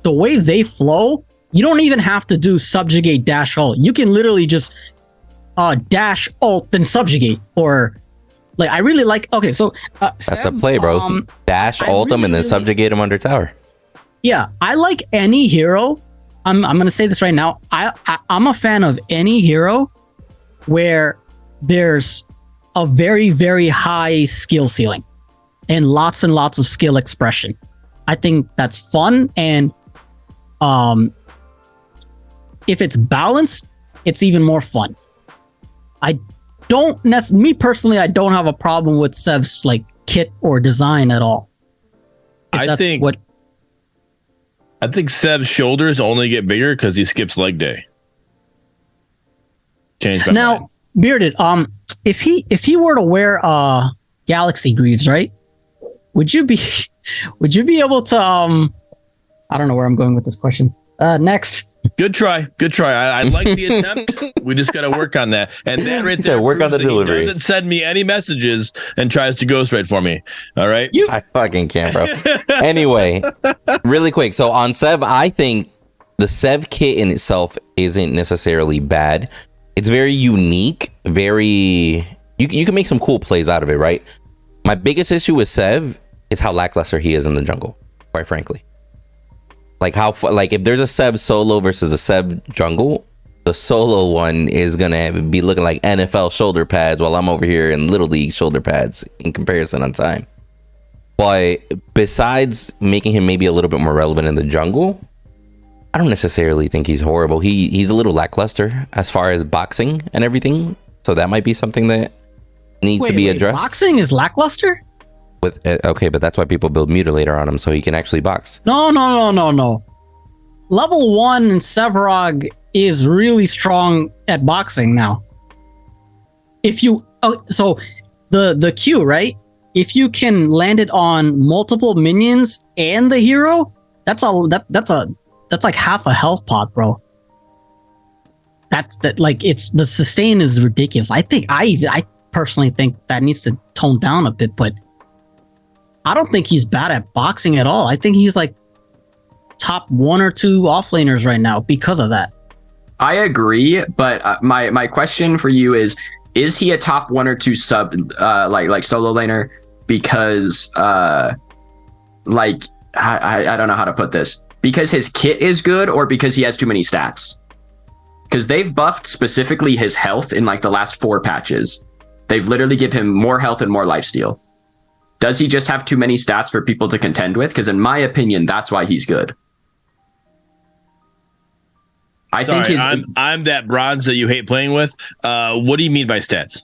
the way they flow, you don't even have to do subjugate, dash, ult. You can literally just dash, ult, then subjugate. Or like I really like. Okay, so that's the play, bro. Dash, ult him, and then subjugate him under tower. Yeah, I like any hero. I'm gonna say this right now. I'm a fan of any hero where there's a very, very high skill ceiling and lots of skill expression. I think that's fun, and if it's balanced, it's even more fun. Me personally, I don't have a problem with Sev's like kit or design at all. I think Sev's shoulders only get bigger because he skips leg day. Change my mind. Bearded, if he were to wear Galaxy Greaves, right? Would you be able to I don't know where I'm going with this question. Next. Good try. I like the attempt. We just got to work on that. And that right there, work on the delivery. He doesn't send me any messages and tries to ghostwrite for me. All right. I fucking can't, bro. Anyway, really quick. So on Sev, I think the Sev kit in itself isn't necessarily bad. It's very unique. You can make some cool plays out of it, right? My biggest issue with Sev is how lackluster he is in the jungle, quite frankly. Like if there's a Sev solo versus a Sev jungle, the solo one is gonna be looking like NFL shoulder pads while I'm over here in Little League shoulder pads in comparison on time. But besides making him maybe a little bit more relevant in the jungle, I don't necessarily think he's horrible. He's a little lackluster as far as boxing and everything, so that might be something that needs to be addressed. Boxing is lackluster? Okay, but that's why people build Mutilator on him, so he can actually box. No. Level 1 Sevarog is really strong at boxing now. If you so the Q, right? If you can land it on multiple minions and the hero, that's like half a health pot, bro. It's the sustain is ridiculous. I personally think that needs to tone down a bit, but I don't think he's bad at boxing at all. I think he's like top 1 or 2 offlaners right now because of that. I agree, but my question for you is he a top 1 or 2 sub like solo laner? Because I don't know how to put this. Because his kit is good or because he has too many stats? Because they've buffed specifically his health in like the last 4 patches. They've literally give him more health and more lifesteal. Does he just have too many stats for people to contend with? Because in my opinion, that's why he's good. I'm that bronze that you hate playing with. What do you mean by stats?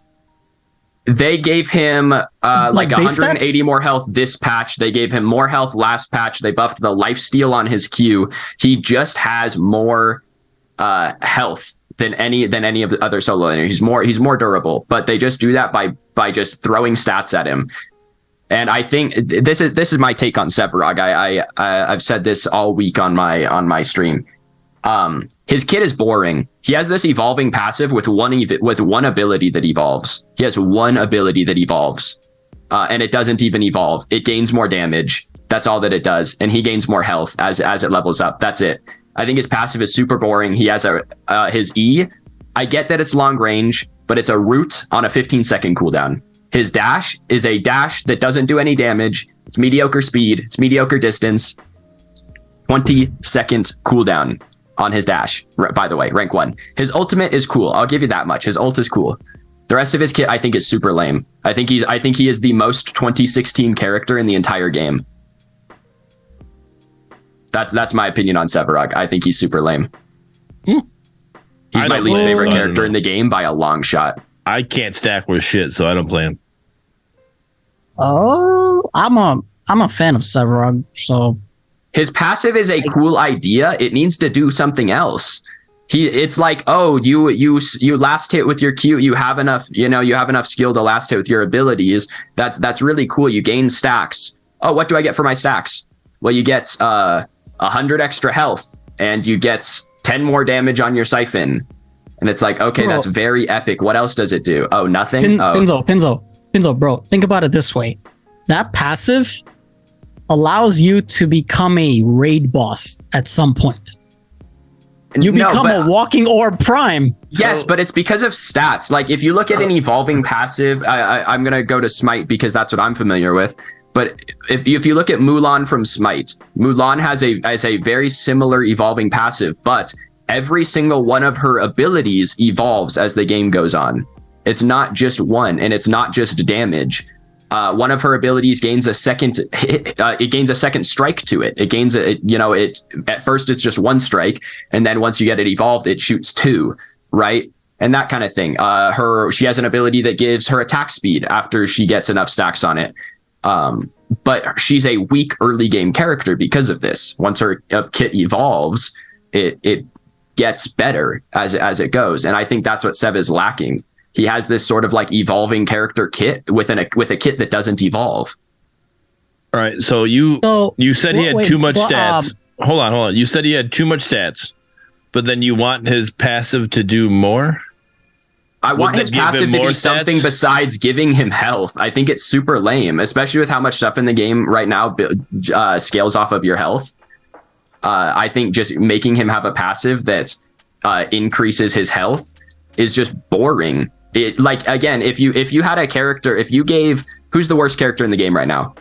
They gave him like 180 stats? more health this patch. They gave him more health last patch. They buffed the lifesteal on his Q. He just has more health than any of the other solo laners. He's more durable, but they just do that by just throwing stats at him. And I think this is my take on Sevarog. I've said this all week on my stream. His kit is boring. He has this evolving passive with one ability that evolves. He has one ability that evolves, and it doesn't even evolve. It gains more damage. That's all that it does, and he gains more health as it levels up. That's it. I think his passive is super boring. He has his E. I get that it's long range, but it's a root on a 15-second cooldown. His dash is a dash that doesn't do any damage. It's mediocre speed. It's mediocre distance. 20-second cooldown on his dash. By the way, rank 1. His ultimate is cool. I'll give you that much. His ult is cool. The rest of his kit, I think, is super lame. I think he is the most 2016 character in the entire game. That's my opinion on Sevarog. I think he's super lame. He's my least favorite character in the game by a long shot. I can't stack with shit, so I don't play him. Oh, I'm a fan of Sevarog, so his passive is a cool idea. It needs to do something else. It's like, oh, you last hit with your Q, you have enough skill to last hit with your abilities. That's really cool. You gain stacks. Oh, what do I get for my stacks? Well, you get 100 extra health, and you get 10 more damage on your siphon. And it's like, okay, that's very epic. What else does it do? Oh, nothing? Pinzo, bro, think about it this way. That passive allows you to become a raid boss at some point. You become a walking orb prime. Yes, but it's because of stats. Like, if you look at an evolving passive, I'm going to go to Smite because that's what I'm familiar with. But if you look at Mulan from Smite, Mulan has a very similar evolving passive, but every single one of her abilities evolves as the game goes on. It's not just one, and it's not just damage. One of her abilities gains a second hit, it gains a second strike to it. It gains at first it's just one strike, and then once you get it evolved, it shoots 2, right? And that kind of thing. She has an ability that gives her attack speed after she gets enough stacks on it. But she's a weak early game character because of this. Once her kit evolves, it gets better as it goes. And I think that's what Sev is lacking. He has this sort of like evolving character kit with a kit that doesn't evolve. All right. So you said he had too much stats. Hold on. You said he had too much stats, but then you want his passive to do more? I want his passive to be something besides giving him health. I think it's super lame, especially with how much stuff in the game right now scales off of your health. I think just making him have a passive that increases his health is just boring. It, like, again, if you had a character, if you gave, who's the worst character in the game right now?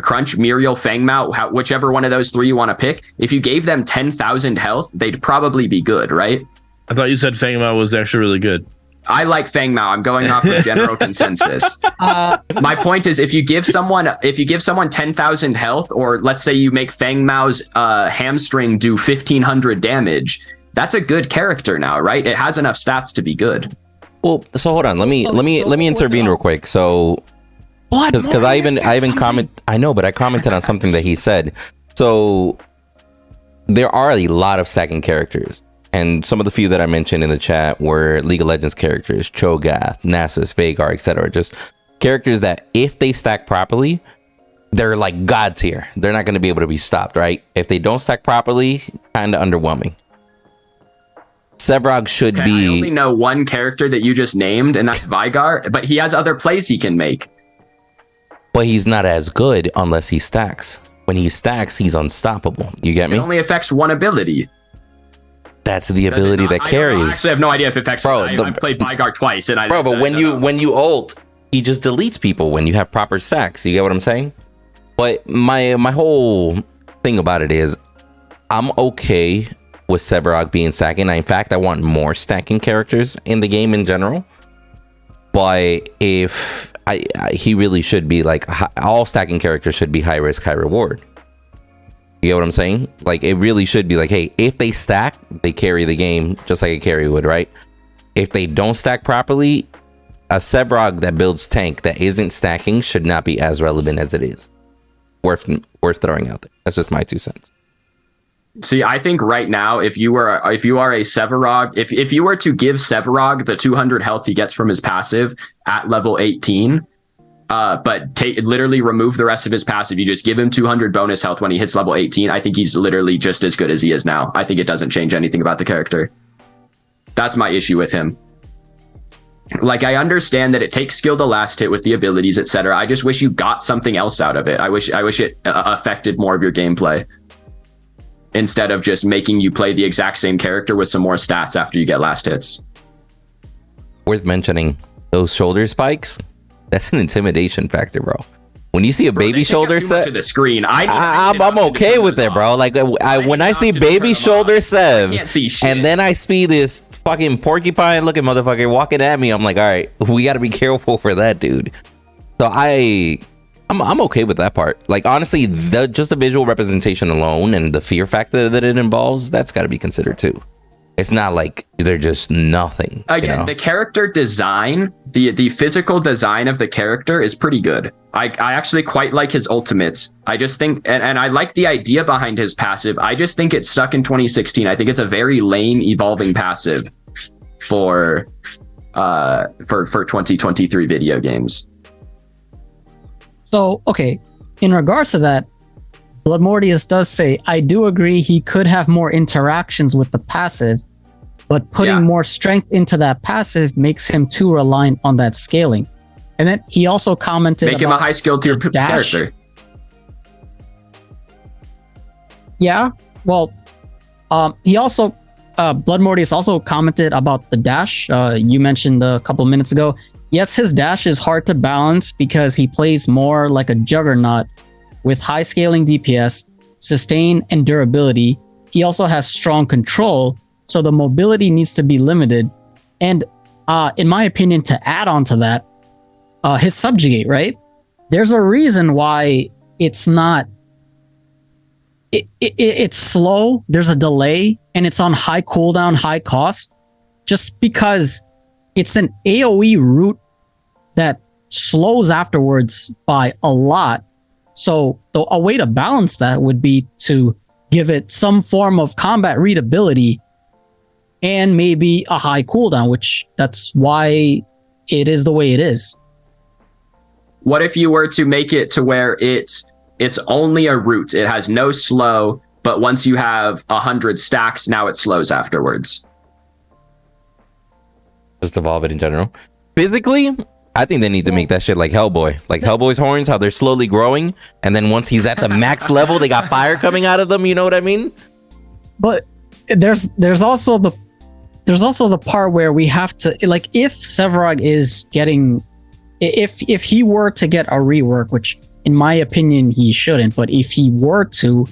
Crunch, Muriel, Fangmao, whichever one of those 3 you want to pick. If you gave them 10,000 health, they'd probably be good, right? I thought you said Fangmao was actually really good. I like Fangmao. I'm going off of general consensus. My point is, if you give someone 10,000 health, or let's say you make Fangmao's hamstring do 1,500 damage, that's a good character now, right? It has enough stats to be good. Well, so hold on. Let me intervene real quick. So, because I even comment. I know, but I commented on something that he said. So there are a lot of stacking characters, and some of the few that I mentioned in the chat were League of Legends characters, Cho'Gath, Nasus, Vhagar, etc. Just characters that, if they stack properly, they're like god tier. They're not going to be able to be stopped, right? If they don't stack properly, kind of underwhelming. Sevarog should be. I only know one character that you just named, and that's Vhagar, but he has other plays he can make. But he's not as good unless he stacks. When he stacks, he's unstoppable. You get me? It only affects one ability. That's the ability that carries. I actually have no idea if it affects. Bro, I played Vhagar twice, and but when you ult, he just deletes people when you have proper stacks. You get what I'm saying? But my whole thing about it is, I'm okay with Sevarog being stacking. In fact, I want more stacking characters in the game in general. But if he really should be like, all stacking characters should be high risk, high reward. You get what I'm saying? Like, it really should be like, hey, if they stack, they carry the game just like a carry would, right? If they don't stack properly, a Sevarog that builds tank that isn't stacking should not be as relevant as it is. Worth throwing out there. That's just my 2 cents. See, I think right now, if you are a Sevarog, if you were to give Sevarog the 200 health he gets from his passive at level 18, but literally remove the rest of his passive, you just give him 200 bonus health when he hits level 18, I think he's literally just as good as he is now. I think it doesn't change anything about the character. That's my issue with him. Like, I understand that it takes skill to last hit with the abilities, etc. I just wish you got something else out of it. I wish it affected more of your gameplay instead of just making you play the exact same character with some more stats after you get last hits. Worth mentioning, those shoulder spikes, that's an intimidation factor, bro. When you see a baby shoulder set to the screen, I'm okay with it, bro. Like, when I see baby shoulder Sev, and then I see this fucking porcupine looking motherfucker walking at me, I'm like, all right, we got to be careful for that, dude. So I'm okay with that part. Like, honestly, just the visual representation alone and the fear factor that it involves, that's got to be considered too. It's not like they're just nothing. Again, you know? The character design, the physical design of the character is pretty good. I actually quite like his ultimates. I just think, and I like the idea behind his passive. I just think it's stuck in 2016. I think it's a very lame evolving passive for 2023 video games. So, okay, in regards to that, Blood Mortius does say, I do agree he could have more interactions with the passive, but putting more strength into that passive makes him too reliant on that scaling. And then he also commented, make him a high skill tier character. Yeah, well, he also, Blood Mortius also commented about the dash. You mentioned a couple of minutes ago. Yes, his dash is hard to balance because he plays more like a juggernaut with high scaling DPS, sustain, and durability. He also has strong control, so the mobility needs to be limited. And in my opinion, to add on to that, his subjugate, right? There's a reason why it's not... It's slow, there's a delay, and it's on high cooldown, high cost, just because it's an AoE route that slows afterwards by a lot. So a way to balance that would be to give it some form of combat readability and maybe a high cooldown, which that's why it is the way it is. What if you were to make it to where it's only a route? It has no slow, but once you have 100 stacks, now it slows afterwards. Just evolve it in general. Physically, I think they need to make that shit like Hellboy. Like Hellboy's horns, how they're slowly growing, and then once he's at the max level, they got fire coming out of them, you know what I mean? But there's also the part where we have to, like, if Sevarog is getting, if he were to get a rework, which in my opinion he shouldn't, but if he were to,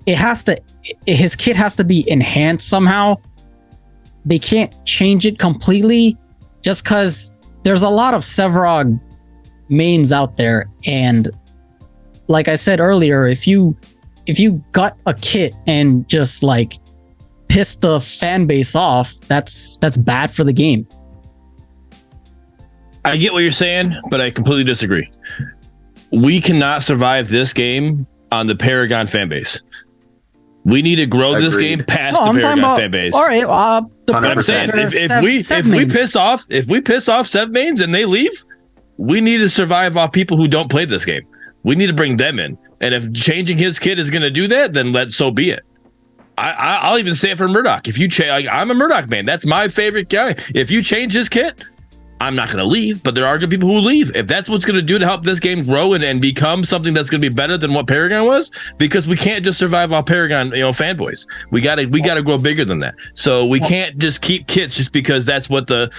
his kit has to be enhanced somehow. They can't change it completely just because there's a lot of Sevarog mains out there. And like I said earlier, if you gut a kit and just like piss the fan base off, that's bad for the game. I get what you're saying, but I completely disagree. We cannot survive this game on the Paragon fan base. We need to grow this game past the Paragon fan base. All right, but I'm saying if we piss off Sev mains and they leave, we need to survive off people who don't play this game. We need to bring them in, and if changing his kit is going to do that, then so be it. I'll even say it for Murdock. If you change, I'm a Murdock man. That's my favorite guy. If you change his kit, I'm not going to leave, but there are good people who leave. If that's what's going to do to help this game grow and become something that's going to be better than what Paragon was, because we can't just survive off Paragon, fanboys. We got to grow bigger than that. So we can't just keep kits just because that's what the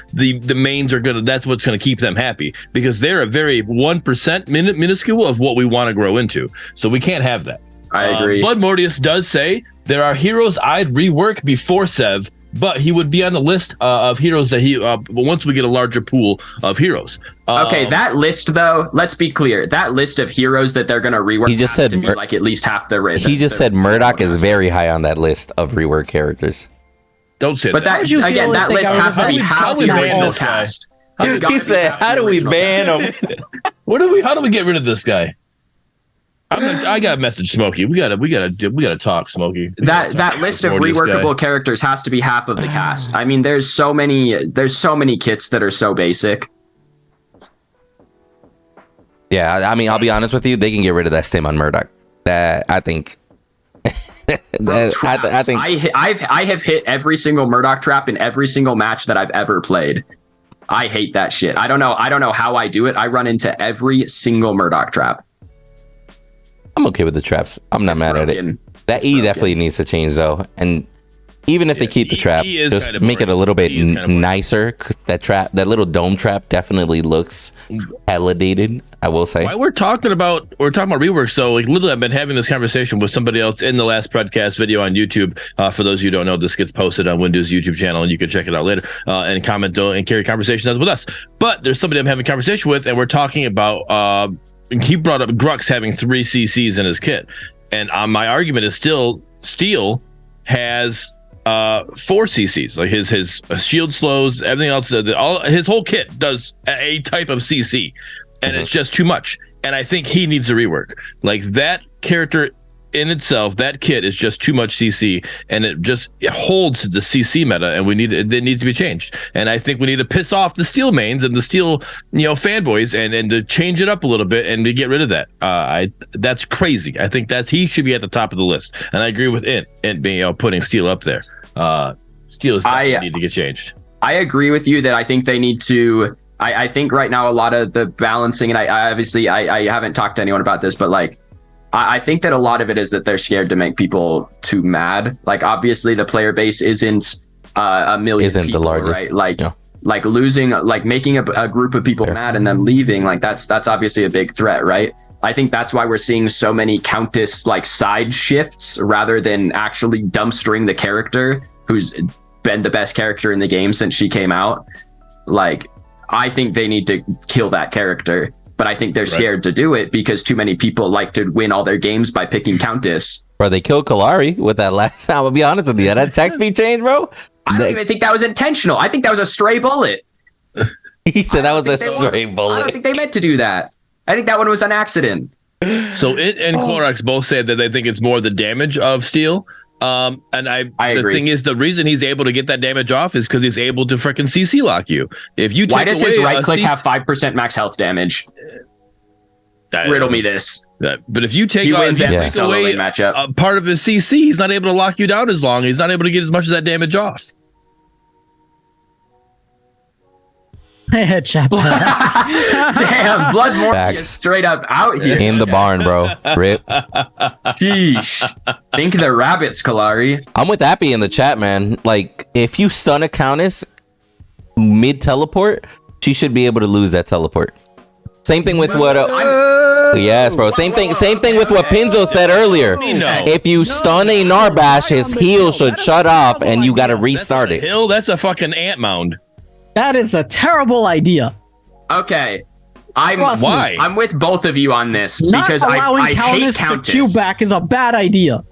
mains are going to, that's what's going to keep them happy, because they're a very 1% minuscule of what we want to grow into. So we can't have that. I agree. Blood Mortius does say there are heroes I'd rework before Sev, but he would be on the list of heroes that he once we get a larger pool of heroes. Okay, that list though, let's be clear. That list of heroes that they're going to rework, he just said to be like at least half the race. He just said Murdock is very high on that list of rework characters. Don't say but that. But again, that list has to be half the original cast. He said, "How do we ban him?" How do we get rid of this guy? I got to message Smokey. We gotta talk, Smokey. That list of reworkable characters has to be half of the cast. I mean, there's so many kits that are so basic. Yeah, I mean, I'll be honest with you. They can get rid of that stim on Murdock. That I think. I think I have hit every single Murdock trap in every single match that I've ever played. I hate that shit. I don't know how I do it. I run into every single Murdock trap. I'm okay with the traps. I'm not mad at it. That E definitely needs to change though, and even if they keep the trap, just make it a little bit nicer. Cause that little dome trap definitely looks hella dated, I will say. While we're talking about reworks, so like literally I've been having this conversation with somebody else in the last Predcast video on YouTube. For those of you who don't know, this gets posted on Windows YouTube channel and you can check it out later and comment and carry conversations with us. But there's somebody I'm having a conversation with and we're talking about he brought up Grux having 3 CCs in his kit. And my argument is still Steel has 4 CCs. Like his shield slows, everything else, his whole kit does a type of CC, and it's just too much. And I think he needs a rework. Like that character in itself, that kit is just too much CC, and it holds the CC meta, and it needs to be changed. And I think we need to piss off the Steel mains and the Steel fanboys, and to change it up a little bit and to get rid of that. That's crazy. I think he should be at the top of the list, and I agree with Int being putting Steel up there. Steel is definitely need to get changed. I agree with you that I think they need to. I think right now a lot of the balancing, and I obviously haven't talked to anyone about this, but like. I think that a lot of it is that they're scared to make people too mad. Like, obviously, the player base isn't a million isn't people, the largest, right? Like losing, like making a group of people mad and them leaving, like that's obviously a big threat, right? I think that's why we're seeing so many Countess like side shifts rather than actually dumpstering the character who's been the best character in the game since she came out. Like, I think they need to kill that character. But I think they're scared to do it because too many people like to win all their games by picking Countess. Bro, they killed Kalari with that last time. I'll be honest with you. That attack speed change, bro. I don't even think that was intentional. I think that was a stray bullet. He said that was a stray bullet. I don't think they meant to do that. I think that one was an accident. So it and Clorox both said that they think it's more the damage of Steel. And I agree. The thing is, the reason he's able to get that damage off is because he's able to freaking CC lock you. If you take why does his right click have 5% max health damage? Riddle me this. But if you take away a part of his CC, he's not able to lock you down as long. He's not able to get as much of that damage off. Damn, Blood Morpheus is straight up out here. In the barn, bro. Rip. Sheesh. Think the rabbits, Kalari. I'm with Appy in the chat, man. Like, if you stun a Countess mid-teleport, she should be able to lose that teleport. Same thing with what... yes, bro. Same thing with what Pinzo said earlier. If you stun a Narbash, his heal should shut off, and you got to restart it. Hill, that's a fucking ant mound. That is a terrible idea. Okay. I'm with both of you on this because I hate Countess. To queue back is a bad idea.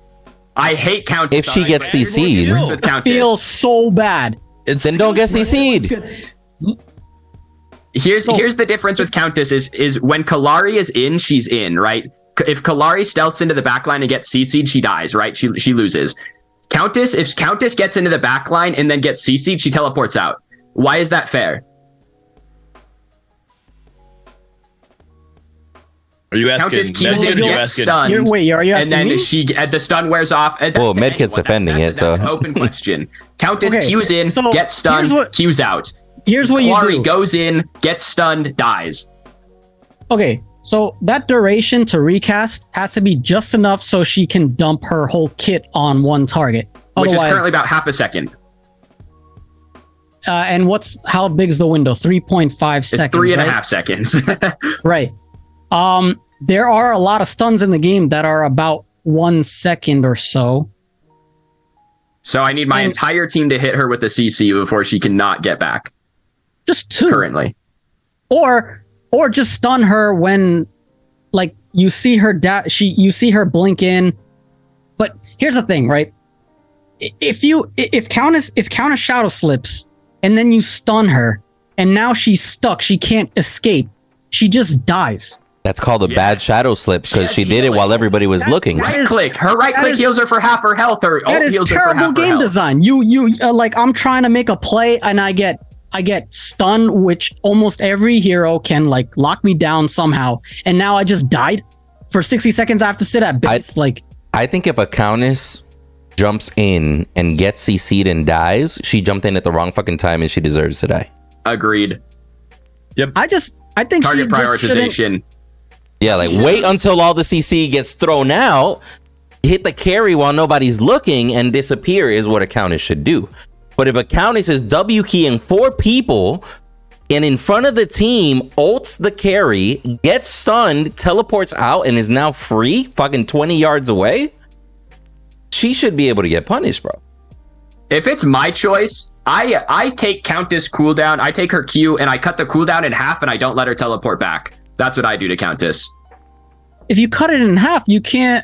I hate Countess. If she gets CC'd, it feels so bad. Then don't get CC'd. Here's the difference with Countess is when Kalari is in, she's in, right? If Kalari stealths into the backline and gets CC'd, she dies, right? She loses. If Countess gets into the backline and then gets CC'd, she teleports out. Why is that fair? Are you asking? Countess queues in, gets stunned. Are you asking and then me? the stun wears off. Well, Medkit's defending it, so that's an open question. Countess queues in, gets stunned, queues out. Here's what you do. Goes in, gets stunned, dies. Okay, so that duration to recast has to be just enough so she can dump her whole kit on one target. Which is currently about half a second. And how big is the window? 3.5 seconds. It's 3.5 seconds. Right. There are a lot of stuns in the game that are about 1 second or so. So I need my entire team to hit her with a CC before she cannot get back. Just 2 currently. Or just stun her when like you see her you see her blink in. But here's the thing, right? If Countess shadow slips and then you stun her and now she's stuck, she can't escape. She just dies. That's called a bad shadow slip because she did it while everybody was looking. Right click. Her right click heals her for half her health. Her ult heals her for half her health. That is terrible game design. You like I'm trying to make a play and I get stunned, which almost every hero can like lock me down somehow. And now I just died for 60 seconds. I have to sit at base. I think if a Countess jumps in and gets CC'd and dies, she jumped in at the wrong fucking time and she deserves to die. Agreed. Yep. I think target prioritization. Yeah, like wait until all the CC gets thrown out, hit the carry while nobody's looking, and disappear is what a Countess should do. But if a Countess is W keying 4 people and in front of the team, ults the carry, gets stunned, teleports out, and is now free, fucking 20 yards away, she should be able to get punished, bro. If it's my choice, I take Countess cooldown, I take her Q, and I cut the cooldown in half, and I don't let her teleport back. That's what I do to Countess. If you cut it in half, you can't.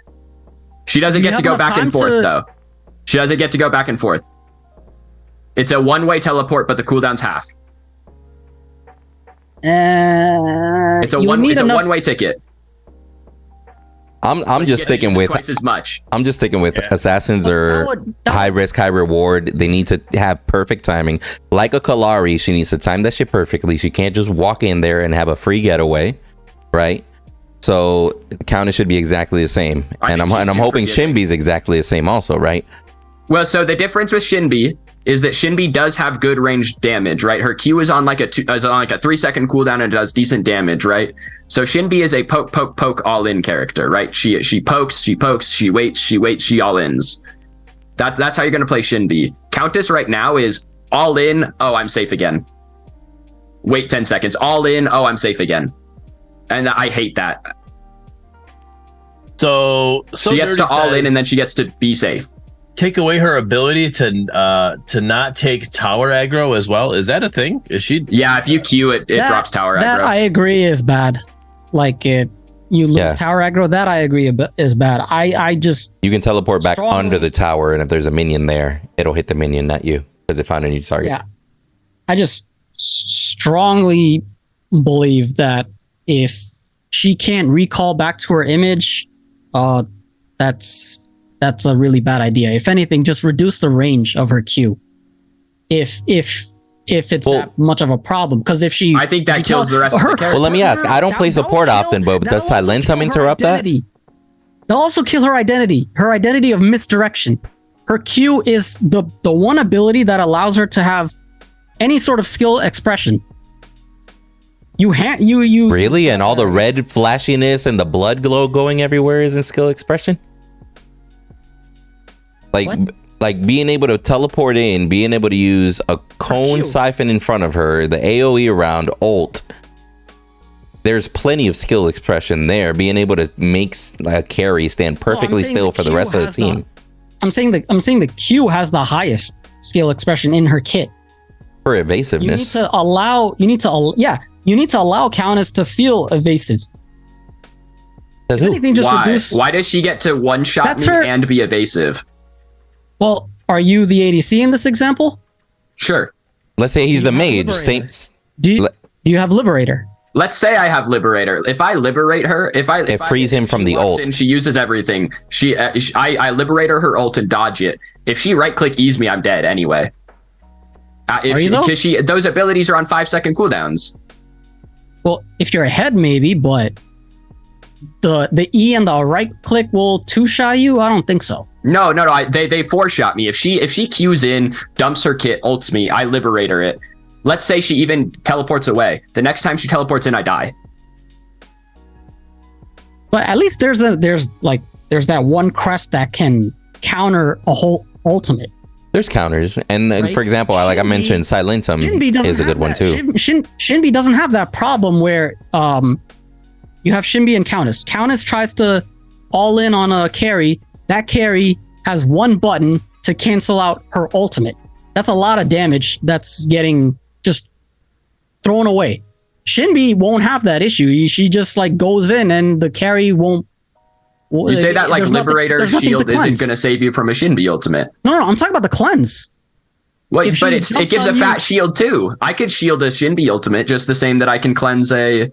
She doesn't get to go back and forth, though. She doesn't get to go back and forth. It's a one-way teleport, but the cooldown's half. It's a one-way ticket. I'm just sticking with twice as much. I'm just sticking with assassins are high risk, high reward. They need to have perfect timing. Like a Kalari, she needs to time that shit perfectly. She can't just walk in there and have a free getaway, right? So the Countess should be exactly the same. And I'm hoping Shinbi's exactly the same also, right? Well, so the difference with Shinbi is that Shinbi does have good ranged damage, right? Her Q is on like a 3-second cooldown and does decent damage, right? So Shinbi is a poke all-in character, right? She pokes, she waits, she all-ins. That's how you're gonna play Shinbi. Countess right now is all in, oh, I'm safe again. Wait 10 seconds, all in, oh, I'm safe again. And I hate that. So she gets to all in and then she gets to be safe. Take away her ability to not take tower aggro as well. Is that a thing? Is she? Yeah, if you Q it, drops tower aggro. That I agree is bad. Like you lose tower aggro. That I agree is bad. I just you can teleport back under the tower, and if there's a minion there, it'll hit the minion, not you, because it found a new target. Yeah, I just strongly believe that if she can't recall back to her image, that's a really bad idea. If anything, just reduce the range of her Q. If it's that much of a problem, because if she, I think that kills the rest of the character. Well, let me ask. I don't play support often, but does Silentum interrupt that? They'll also kill her identity. Her identity of misdirection. Her Q is the one ability that allows her to have any sort of skill expression. You really, and all the red flashiness and the blood glow going everywhere is in skill expression. Like being able to teleport in, being able to use a cone siphon in front of her, the AoE around ult. There's plenty of skill expression there. Being able to make a carry stand perfectly still for the rest of the team. I'm saying the Q has the highest skill expression in her kit. For evasiveness. You need to allow Countess to feel evasive. Why does she get to one-shot me and be evasive? Well, are you the ADC in this example? Sure. Let's say he's the mage. Do you have Liberator? Let's say I have Liberator. If I liberate her, it frees him from the ult. And she uses everything. I liberate her ult and dodge it. If she right-click E's me, I'm dead anyway. Because those abilities are on 5-second cooldowns. Well, if you're ahead, maybe, but the E and the right click will two-shot you? I don't think so. No. They four-shot me. If she Qs in, dumps her kit, ults me, I liberate her it. Let's say she even teleports away. The next time she teleports in, I die. But at least there's that one crest that can counter a whole ultimate. There's counters, and right? For example, like I mentioned, Silentum is a good one too. Shinbi doesn't have that problem where you have Shinbi and Countess. Countess tries to all in on a carry. That carry has one button to cancel out her ultimate. That's a lot of damage that's getting just thrown away. Shinbi won't have that issue. She just like goes in and the carry won't. You say that like Liberator shield isn't going to save you from a Shinbi ultimate. No, I'm talking about the cleanse. Well, but it gives a fat shield too. I could shield a Shinbi ultimate just the same that I can cleanse a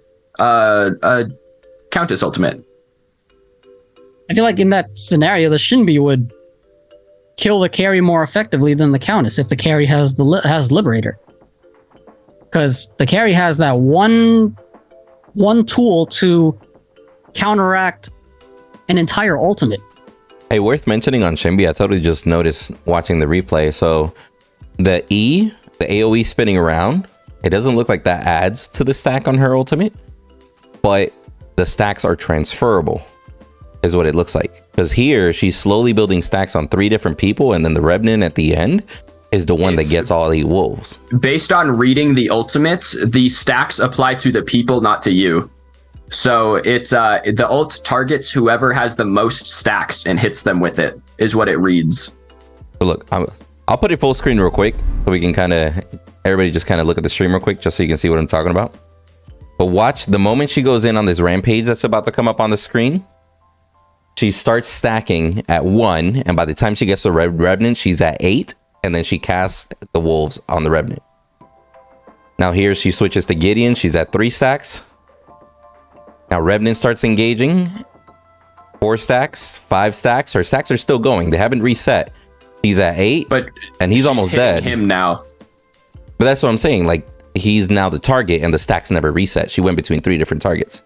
Countess ultimate. I feel like in that scenario, the Shinbi would kill the carry more effectively than the Countess if the carry has has Liberator. Because the carry has that one tool to counteract an entire ultimate. Hey, worth mentioning on Shinbi, I totally just noticed watching the replay. So the AoE spinning around, it doesn't look like that adds to the stack on her ultimate, but the stacks are transferable, is what it looks like. Because here, she's slowly building stacks on 3 different people, and then the Revenant at the end is the one that gets all 8 wolves. Based on reading the ultimates, the stacks apply to the people, not to you. So it's the ult targets whoever has the most stacks and hits them with it, is what it reads. So look, I'll put it full screen real quick so we can everybody just look at the stream real quick just so you can see what I'm talking about. But watch, the moment she goes in on this rampage that's about to come up on the screen, she starts stacking at 1, and by the time she gets to Revenant, she's at 8, and then she casts the wolves on the Revenant. Now here she switches to Gideon, she's at 3 stacks. Now Revenant starts engaging, 4 stacks, 5 stacks. Her stacks are still going, they haven't reset. He's at 8, and he's almost dead. Him now. But that's what I'm saying, like, he's now the target and the stacks never reset. She went between 3 different targets.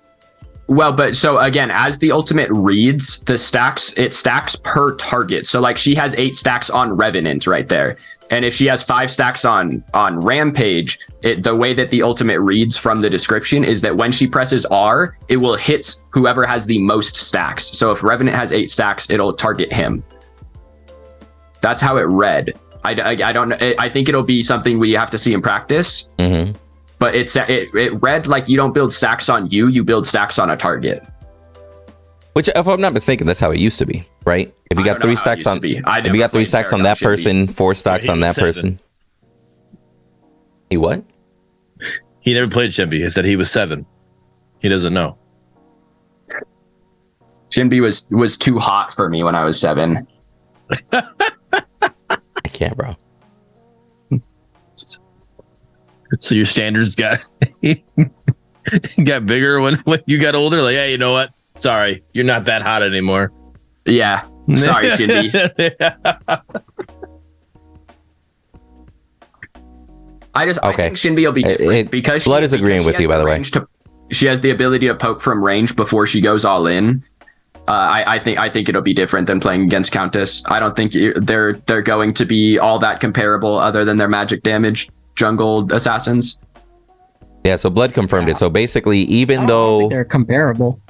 Well, but so again, as the ultimate reads the stacks, it stacks per target. So like she has 8 stacks on Revenant right there. And if she has 5 stacks on Rampage, the way that the ultimate reads from the description is that when she presses R, it will hit whoever has the most stacks. So if Revenant has 8 stacks, it'll target him. That's how it read. I don't know. I think it'll be something we have to see in practice. Mm-hmm. But it read like you don't build stacks on you build stacks on a target. Which, if I'm not mistaken, that's how it used to be, right? If you got 3 stacks on, if you got 3 stacks on that person, 4 stacks on that person. He what? He never played Shinbi. He said he was 7. He doesn't know. Shinbi was too hot for me when I was 7. I can't, bro. So your standards got bigger when you got older? Like, hey, you know what? Sorry, you're not that hot anymore. Yeah. Sorry, Shinbi. I think Shinbi will be different because Blood is agreeing with you, by the way. She has the ability to poke from range before she goes all in. I think it'll be different than playing against Countess. I don't think they're going to be all that comparable other than their magic damage jungle assassins. Yeah, so Blood confirmed it. So basically, even though they're comparable,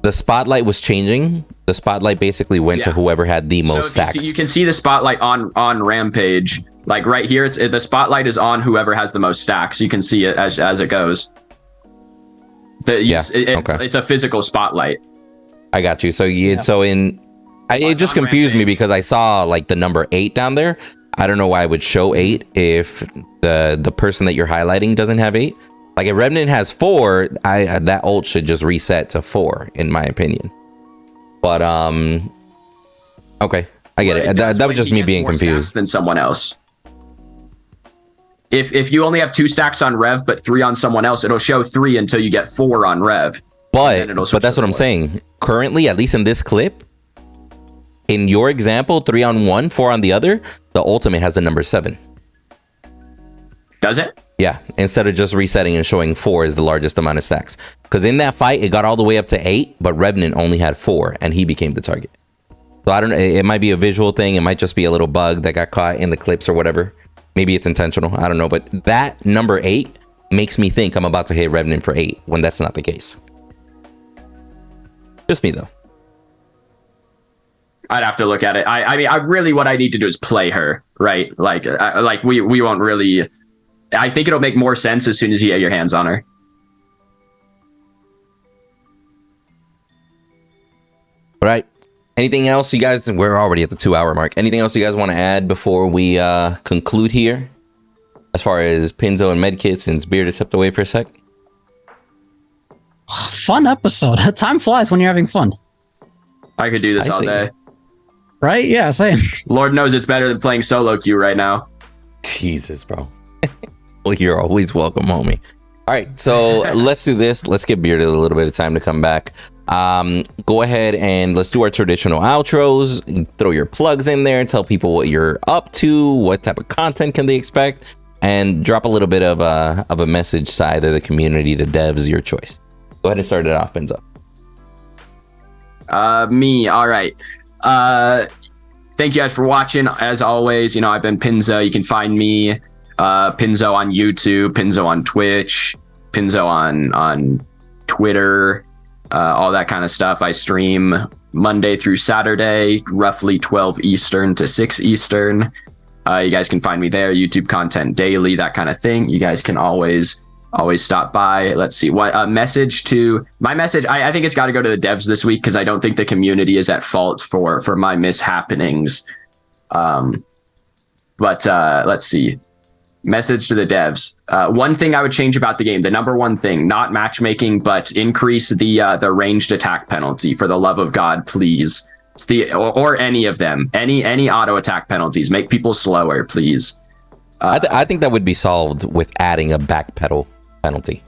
the spotlight was changing, the spotlight basically went to whoever had the most stacks. You can see the spotlight on Rampage. Like right here, the spotlight is on whoever has the most stacks. You can see it as it goes. It's a physical spotlight. I got you. So it just confused me because I saw like the number 8 down there. I don't know why I would show 8 if the person that you're highlighting doesn't have 8. Like if Revenant has 4, that ult should just reset to 4 in my opinion. But okay, I get it. That was just me being confused. Than someone else. If you only have 2 stacks on Rev but 3 on someone else, it'll show 3 until you get 4 on Rev. But that's what I'm saying. Currently, at least in this clip, in your example, 3 on one, 4 on the other, the ultimate has the number 7. Does it? Yeah, instead of just resetting and showing 4 is the largest amount of stacks. Because in that fight, it got all the way up to 8, but Revenant only had 4, and he became the target. So I don't know, it might be a visual thing, it might just be a little bug that got caught in the clips or whatever. Maybe it's intentional, I don't know, but that number 8 makes me think I'm about to hit Revenant for 8, when that's not the case. Just me, though. I'd have to look at it. I mean, what I need to do is play her, right? Like we won't really... I think it'll make more sense as soon as you get your hands on her. All right. Anything else you guys... We're already at the 2-hour mark. Anything else you guys want to add before we conclude here? As far as Pinzo and Medkit, since Beard has stepped away for a sec? Fun episode. Time flies when you're having fun. I could do this all day. Right? Yeah, same. Lord knows it's better than playing solo queue right now. Jesus, bro. Well, you're always welcome, homie. All right, so let's do this. Let's give Beard a little bit of time to come back. Go ahead and let's do our traditional outros. Throw your plugs in there. Tell people what you're up to, what type of content can they expect, and drop a little bit of a message to either the community, the devs, your choice. Go ahead and start it off, Pinzo. Me. All right. Thank you guys for watching. As always, I've been Pinzo. You can find me Pinzo on YouTube, Pinzo on Twitch, Pinzo on Twitter, all that kind of stuff. I stream Monday through Saturday, roughly 12 Eastern to 6 Eastern. You guys can find me there. YouTube content daily, that kind of thing. You guys can always stop by. Let's see what my message. I think it's got to go to the devs this week because I don't think the community is at fault for my mishappenings. But let's see. Message to the devs. One thing I would change about the game, the number one thing, not matchmaking, but increase the ranged attack penalty. For the love of God, please. It's or any of them. Any auto attack penalties. Make people slower, please. I think that would be solved with adding a backpedal penalty.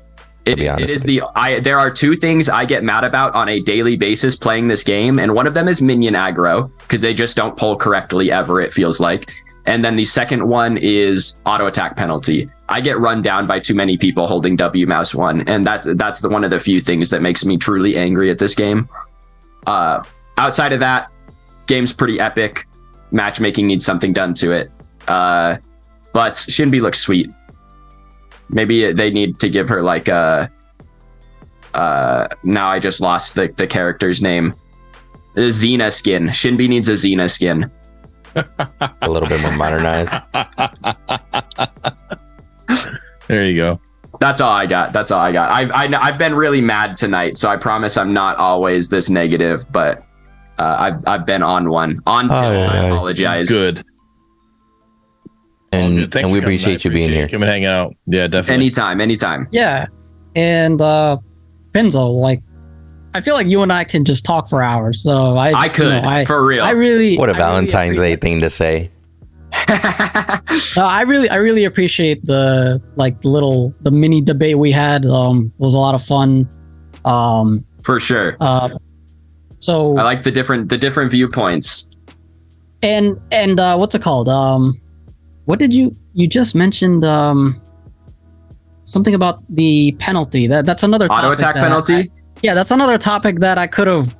It is there are two things I get mad about on a daily basis playing this game, and one of them is minion aggro because they just don't pull correctly ever, it feels like. And then the second one is auto attack penalty. I get run down by too many people holding W mouse 1, and that's one of the few things that makes me truly angry at this game. Outside of that, game's pretty epic. Matchmaking needs something done to it. But SHINBI looks sweet. Maybe they need to give her like a now I just lost the character's name. The Xena skin. SHINBI needs a Xena skin. A little bit more modernized. There you go. That's all I got. I've been really mad tonight, so I promise I'm not always this negative, but I've been on one. I apologize. Good. And we appreciate you being here. Come and hang out. Yeah, definitely. Anytime. Yeah. And Pinzo, like, I feel like you and I can just talk for hours. So I could, for real. What a Valentine's Day thing to say. No, I really appreciate the mini debate we had. It was a lot of fun. For sure. So I like the different viewpoints. And what's it called? What did you just mentioned? Something about the penalty. That's another topic. Auto attack penalty. That's another topic that I could have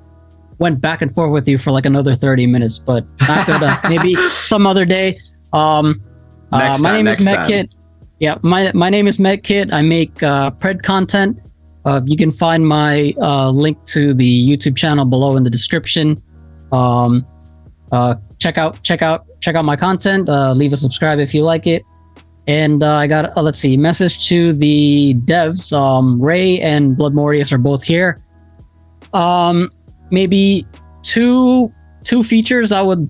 went back and forth with you for like another 30 minutes, but not gonna. Maybe some other day. My name is MedKit. Yeah, my name is MedKit. I make pred content. You can find my link to the YouTube channel below in the description. Check out my content. Leave a subscribe if you like it. And I got let's see, message to the devs. Ray and Blood Morius are both here. Maybe two features I would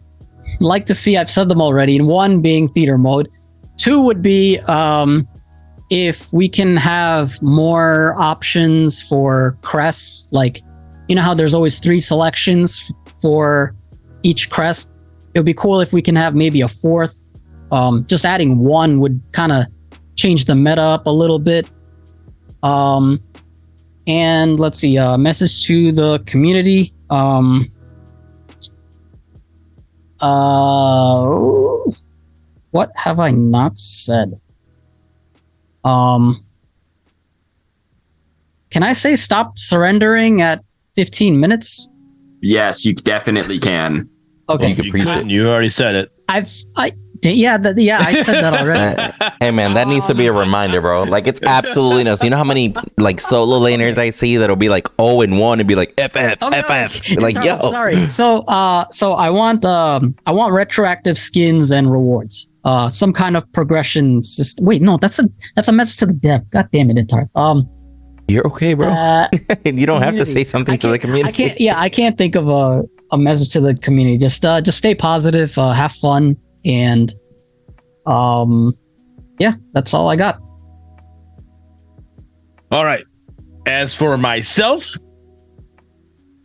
like to see. I've said them already. And one being theater mode. Two would be if we can have more options for crests. Like, you know how there's always 3 selections for each crest. It would be cool if we can have maybe a 4th. Just adding 1 would kind of change the meta up a little bit. And let's see, message to the community. What have I not said? Can I say stop surrendering at 15 minutes? Yes, you definitely can. Okay. You already said it. I said that already. Hey man, that needs to be a reminder, bro. Like, it's absolutely nuts. You know how many like solo laners I see that'll be like 0-1 and be like FF. Like, yo. Sorry. So I want retroactive skins and rewards. Some kind of progression system. Wait, no, that's a message to the dev. God damn it, Intar. You're okay, bro. You don't have to say something to the community. I can't think of a message to the community. Just stay positive, have fun, and that's all I got. All right. As for myself,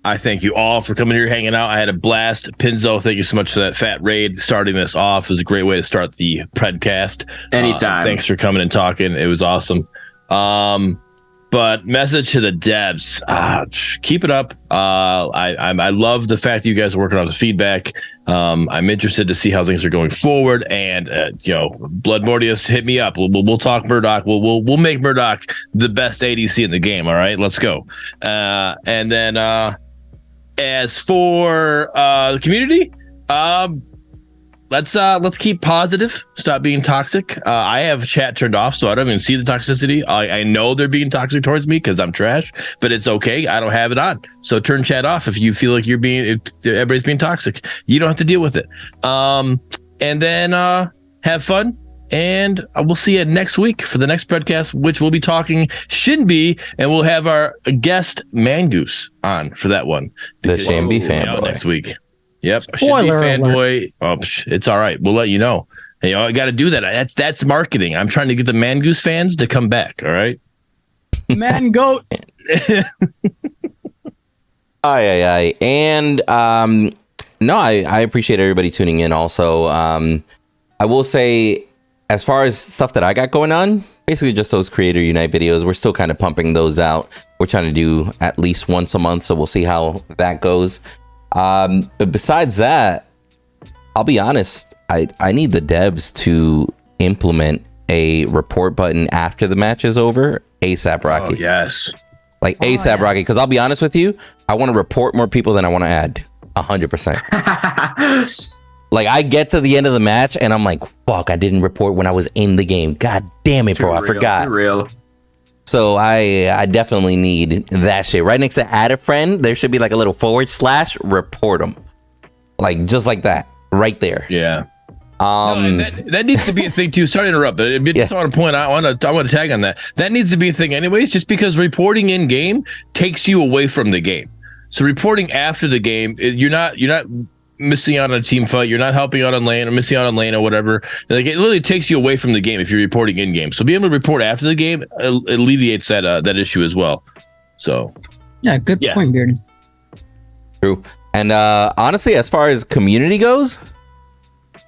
I thank you all for coming here, hanging out. I had a blast. Pinzo, thank you so much for that fat raid. Starting this off was a great way to start the Predcast. Anytime. Thanks for coming and talking. It was awesome. But message to the devs, keep it up. I love the fact that you guys are working on the feedback. I'm interested to see how things are going forward. And Blood Mortius, hit me up. We'll talk Murdock. We'll make Murdock the best ADC in the game. All right, let's go. And then as for the community, let's keep positive. Stop being toxic. I have chat turned off, so I don't even see the toxicity. I know they're being toxic towards me because I'm trash, but it's okay. I don't have it on, so turn chat off if you feel like everybody's being toxic. You don't have to deal with it. And then have fun, and we'll see you next week for the next Predcast, which we'll be talking Shinbi, and we'll have our guest Mangoose on for that one. The Shinbi fanboy next week. Yep. Spoiler Fanboy. Oh, it's all right. We'll let you know. Hey, I got to do that. That's marketing. I'm trying to get the Mangoose fans to come back. All right. Man goat. Aye. And no, I appreciate everybody tuning in also. I will say, as far as stuff that I got going on, basically just those Creator Unite videos, we're still kind of pumping those out. We're trying to do at least once a month, so we'll see how that goes. But besides that, I'll be honest, I need the devs to implement a report button after the match is over ASAP, Rocky. Oh, yes. Like ASAP, Rocky, because I'll be honest with you, I want to report more people than I want to add. 100%. Like, I get to the end of the match and I'm like, fuck, I didn't report when I was in the game. God damn it, bro, I forgot. Too real. So I definitely need that shit. Right next to add a friend, there should be like a little / report them. Like, just like that. Right there. Yeah. That needs to be a thing too. Sorry to interrupt, but I just want to point out, I want to tag on that. That needs to be a thing anyways, just because reporting in game takes you away from the game. So reporting after the game, you're not missing out on a team fight, you're not helping out on lane or missing out on lane or whatever. Like, it literally takes you away from the game if you're reporting in game. So being able to report after the game alleviates that issue as well. So Yeah, good point, Bearden. True. And honestly, as far as community goes,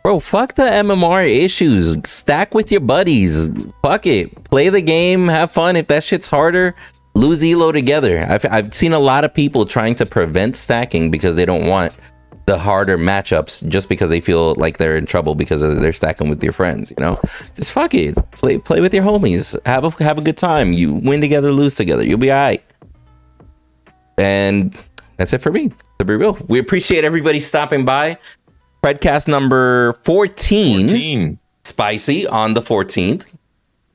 bro, fuck the MMR issues. Stack with your buddies. Fuck it. Play the game. Have fun. If that shit's harder, lose elo together. I've seen a lot of people trying to prevent stacking because they don't want the harder matchups, just because they feel like they're in trouble because they're stacking with your friends. Just fuck it. Play with your homies. Have a good time. You win together, lose together. You'll be all right. And that's it for me, to be real. We appreciate everybody stopping by. Predcast number 14. Spicy on the 14th.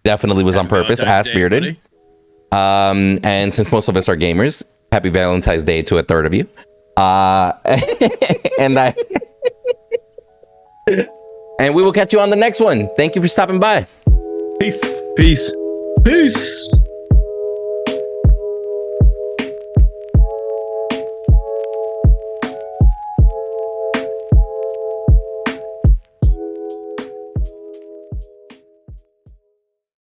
Definitely was on purpose. Ass Bearded. And since most of us are gamers, happy Valentine's Day to a third of you. And we will catch you on the next one. Thank you for stopping by. Peace. Peace.